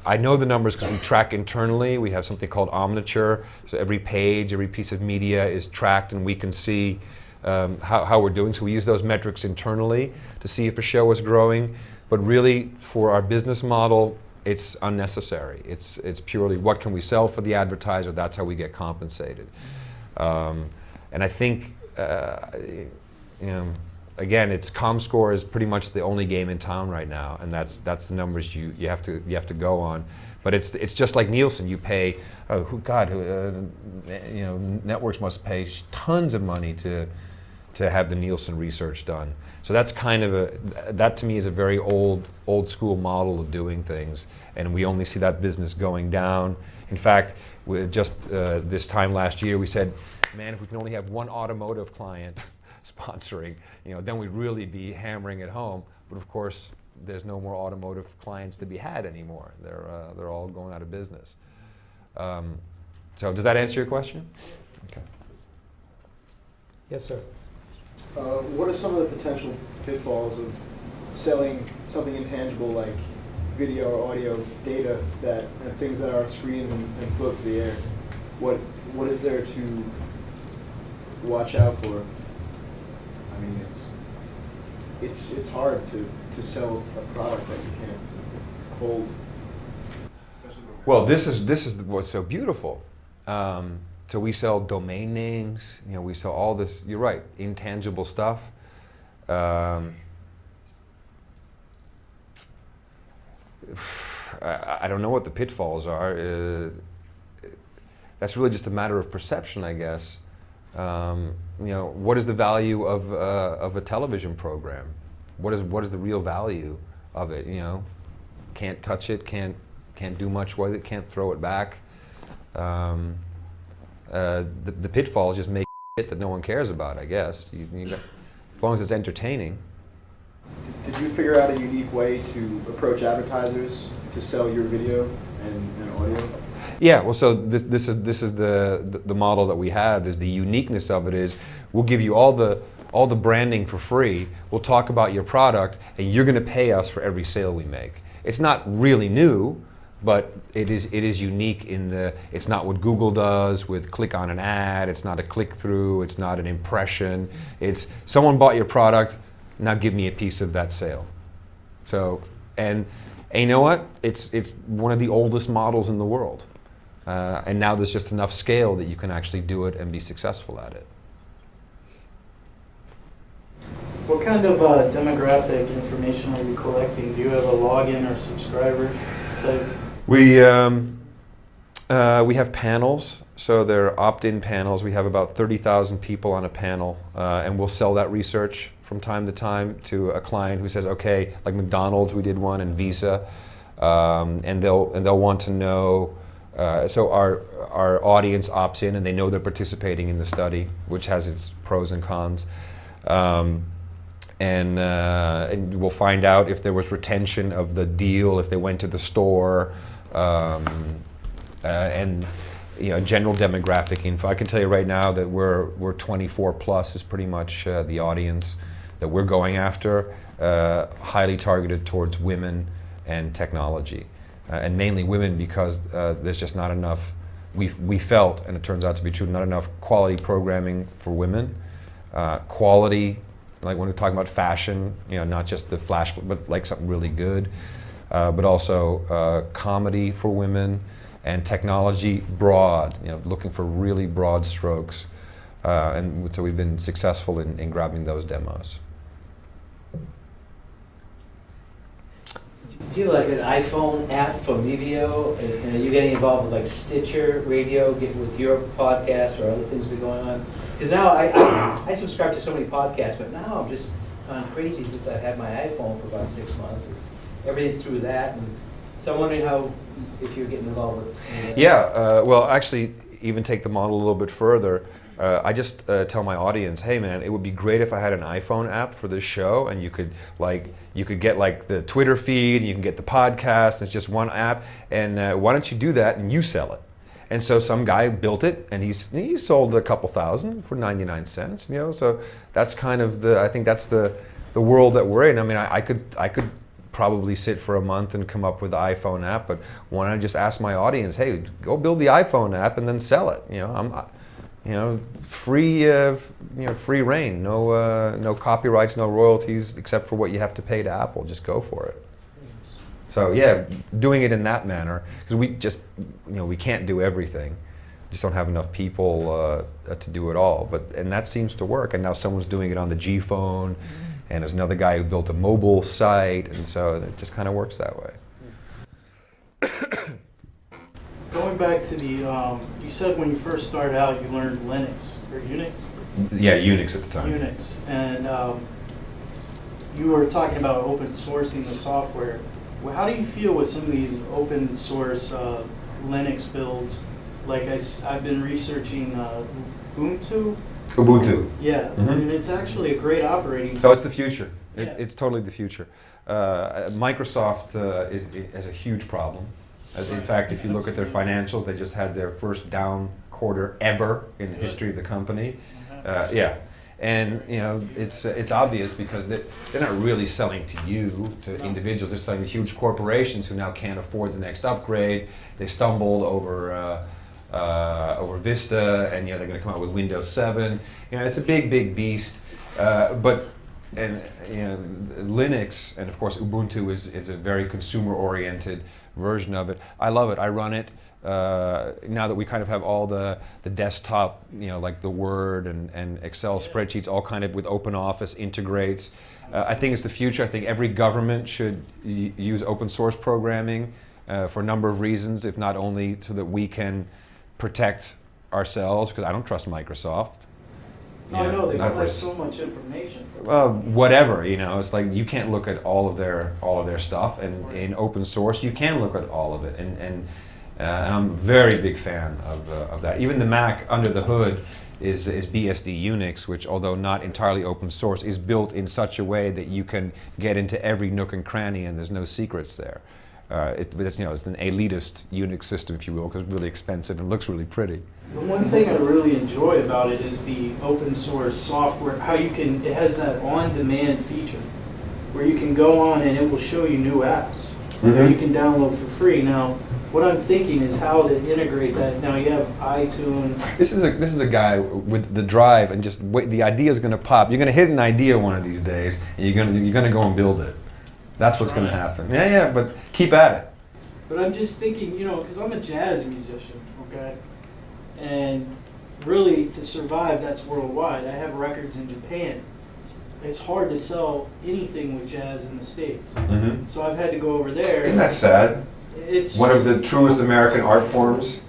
I know the numbers because we track internally. We have something called Omniture. So every page, every piece of media is tracked, and we can see how we're doing. So we use those metrics internally to see if a show is growing. But really, for our business model, it's unnecessary. It's purely what can we sell for the advertiser. That's how we get compensated. And I think, again, it's ComScore is pretty much the only game in town right now, and that's the numbers you have to go on. But it's just like Nielsen. You pay, networks must pay tons of money to have the Nielsen research done. So that's kind of that to me is a very old school model of doing things, and we only see that business going down. In fact, just this time last year, we said, man, if we can only have one automotive client sponsoring, then we'd really be hammering it home. But of course, there's no more automotive clients to be had anymore. They're all going out of business. So does that answer your question? Okay. Yes, sir. What are some of the potential pitfalls of selling something intangible like video or audio data and things that are on screens and float through the air? What is there to watch out for? I mean, it's hard to sell a product that you can't hold. Well, this is what's so beautiful. So we sell domain names. You know, we sell all this. You're right, intangible stuff. I don't know what the pitfalls are. That's really just a matter of perception, I guess. You know, what is the value of a television program? What is the real value of it? You know, can't touch it, can't do much with it, can't throw it back. The pitfall is just make shit that no one cares about, I guess. As long as it's entertaining. Did you figure out a unique way to approach advertisers to sell your video and audio? Yeah, well, so this is the model that we have. Is the uniqueness of it is we'll give you all the branding for free. We'll talk about your product, and you're going to pay us for every sale we make. It's not really new, but it is unique in it's not what Google does with click on an ad. It's not a click through. It's not an impression. It's someone bought your product. Now give me a piece of that sale. So, and you know what? It's one of the oldest models in the world. And now there's just enough scale that you can actually do it and be successful at it. What kind of demographic information are you collecting? Do you have a login or subscriber type? We have panels, so they're opt-in panels. We have about 30,000 people on a panel, and we'll sell that research from time to time to a client who says, okay, like McDonald's, we did one, and Visa, and they'll want to know. So our audience opts in, and they know they're participating in the study, which has its pros and cons. And we'll find out if there was retention of the deal, if they went to the store, and you know, general demographic info. I can tell you right now that we're 24 plus is pretty much the audience that we're going after, highly targeted towards women and technology, and mainly women because there's just not enough. We felt, and it turns out to be true, not enough quality programming for women. Quality, like when we're talking about fashion, you know, not just the flash, but like something really good, but also comedy for women and technology broad, you know, looking for really broad strokes. And so we've been successful in grabbing those demos. Do you like an iPhone app for video? And are you getting involved with like Stitcher Radio, get with your podcast or other things that are going on? Because now I subscribe to so many podcasts, but now I'm just gone crazy since I've had my iPhone for about 6 months. And everything's through that. And so I'm wondering if you're getting involved with Yeah, well, actually, even take the model a little bit further. I just tell my audience, hey man, it would be great if I had an iPhone app for this show, and you could get like the Twitter feed, and you can get the podcast. It's just one app, and why don't you do that and you sell it? And so some guy built it, and he sold a couple thousand for 99 cents. You know, so that's kind of I think that's the world that we're in. I mean, I could probably sit for a month and come up with the iPhone app, but why don't I just ask my audience, hey, go build the iPhone app and then sell it? You know, free reign, no copyrights, no royalties, except for what you have to pay to Apple. Just go for it. So yeah, doing it in that manner, because we can't do everything. Just don't have enough people to do it all. And that seems to work. And now someone's doing it on the G phone, and there's another guy who built a mobile site, and so it just kind of works that way. Going back to the, you said when you first started out, you learned Linux or Unix? Yeah, Unix at the time. Unix, and you were talking about open sourcing the software. Well, how do you feel with some of these open source Linux builds? Like I've been researching Ubuntu. Ubuntu. Yeah, I mean, it's actually a great operating system. So it's the future. Yeah. It's totally the future. Microsoft has a huge problem. In fact, if you look at their financials, they just had their first down quarter ever in the history of the company. Yeah, and you know it's obvious because they're not really selling to you, to individuals. They're selling to huge corporations who now can't afford the next upgrade. They stumbled over Vista, and they're going to come out with Windows 7. You know, it's a big beast. But and you know, Linux, and of course Ubuntu is a very consumer-oriented version of it. I love it. I run it. Now that we kind of have all the desktop, you know, like the Word and Excel spreadsheets, all kind of with OpenOffice integrates. I think it's the future. I think every government should use open source programming for a number of reasons, if not only so that we can protect ourselves, because I don't trust Microsoft. No, I know they not for collect s- so much information. whatever, you know, it's like you can't look at all of their stuff, and in open source you can look at all of it, and I'm a very big fan of that. Even the Mac under the hood is BSD Unix, which, although not entirely open source, is built in such a way that you can get into every nook and cranny, and there's no secrets there. But it's, you know, it's an elitist Unix system, if you will, because it's really expensive and looks really pretty. The one thing I really enjoy about it is the open source software, how you can, it has that on-demand feature where you can go on and it will show you new apps that you can download for free. Now, what I'm thinking is how to integrate that. Now you have iTunes. This is a guy with the drive, and just wait, the idea is going to pop. You're going to hit an idea one of these days, and you're going to go and build it. That's what's going to happen. Yeah, but keep at it. But I'm just thinking, you know, because I'm a jazz musician, okay? And really, to survive, that's worldwide. I have records in Japan. It's hard to sell anything with jazz in the States. Mm-hmm. So I've had to go over there. Isn't that sad? It's One of the truest American art forms.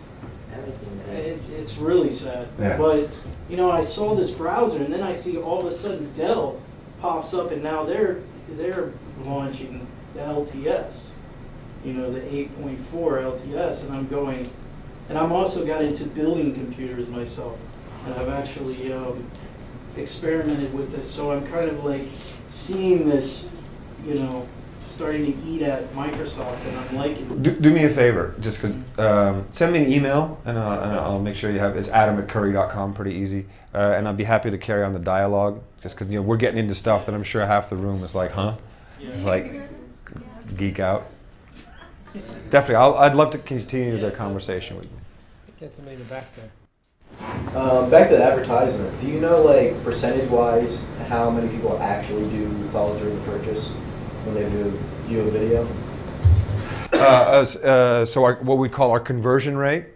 it's really sad. Yeah. But, you know, I saw this browser, and then I see all of a sudden Dell pops up, and now they're launching the LTS, you know, the 8.4 LTS, and I'm going, and I'm also got into building computers myself, and I've actually experimented with this, so I'm kind of like seeing this, you know, starting to eat at Microsoft, and I'm liking it. Do me a favor, just because, send me an email, and I'll make sure you have it. It's adam@curry.com, pretty easy. And I'd be happy to carry on the dialogue, just because, you know, we're getting into stuff that I'm sure half the room is like, huh? It's like, geek out. Definitely, I'd love to continue the conversation with you. Get somebody in the back there. Back to the advertisement. Do you know, like, percentage-wise, how many people actually do follow through the purchase when they view a video? So what we call our conversion rate,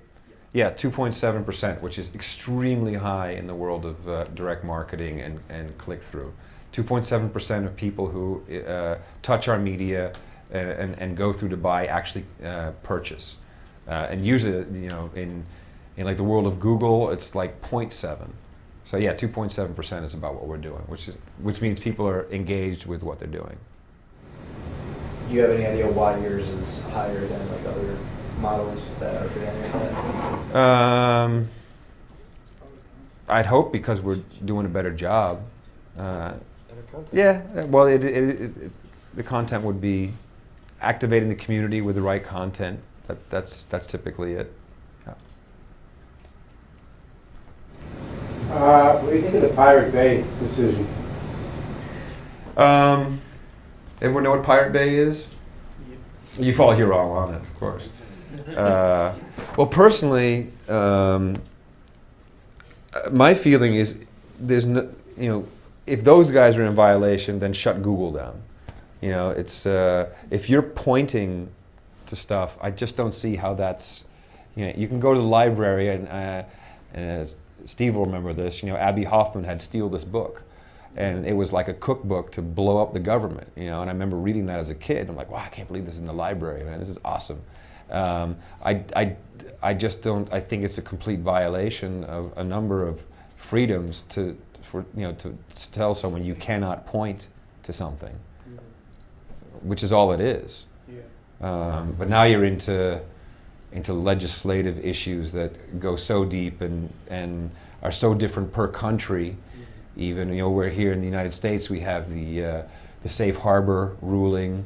2.7%, which is extremely high in the world of direct marketing and click-through. 2.7% of people who touch our media and go through to buy actually purchase. And usually, you know, in like the world of Google, it's like 0.7. So 2.7% is about what we're doing, which means people are engaged with what they're doing. Do you have any idea why yours is higher than like other models that are presenting that? I'd hope because we're doing a better job. Better content. Yeah, well, the content would be activating the community with the right content. That's typically it. What do you think of the Pirate Bay decision? Everyone know what Pirate Bay is? You follow here all on it, of course. Well, personally, my feeling is there's no, you know, if those guys are in violation, then shut Google down. You know, it's if you're pointing to stuff, I just don't see how that's, you know, you can go to the library and Steve will remember this, you know, Abby Hoffman had Steal This Book. And it was like a cookbook to blow up the government, you know, and I remember reading that as a kid. I'm like, wow, I can't believe this is in the library, man, this is awesome. I just don't, I think it's a complete violation of a number of freedoms to tell someone you cannot point to something, which is all it is. But now you're into legislative issues that go so deep and are so different per country. Even, you know, we're here in the United States, we have the safe harbor ruling.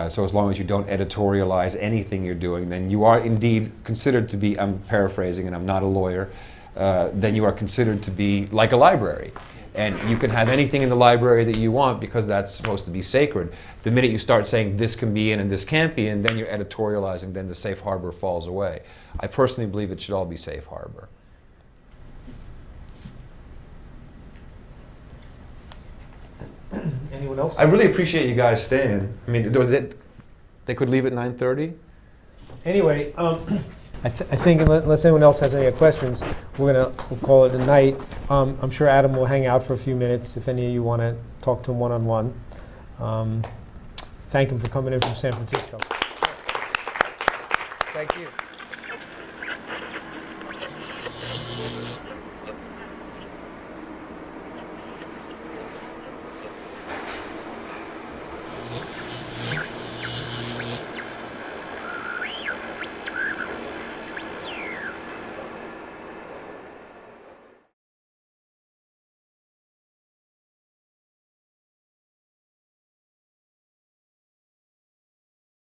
So as long as you don't editorialize anything you're doing, then you are indeed considered to be, I'm paraphrasing and I'm not a lawyer, then you are considered to be like a library. And you can have anything in the library that you want because that's supposed to be sacred. The minute you start saying this can be in and this can't be in, then you're editorializing, then the safe harbor falls away. I personally believe it should all be safe harbor. Anyone else? I really appreciate you guys staying. I mean, they could leave at 9:30. Anyway, I think unless anyone else has any questions, we'll call it a night. I'm sure Adam will hang out for a few minutes if any of you want to talk to him one-on-one. Thank him for coming in from San Francisco.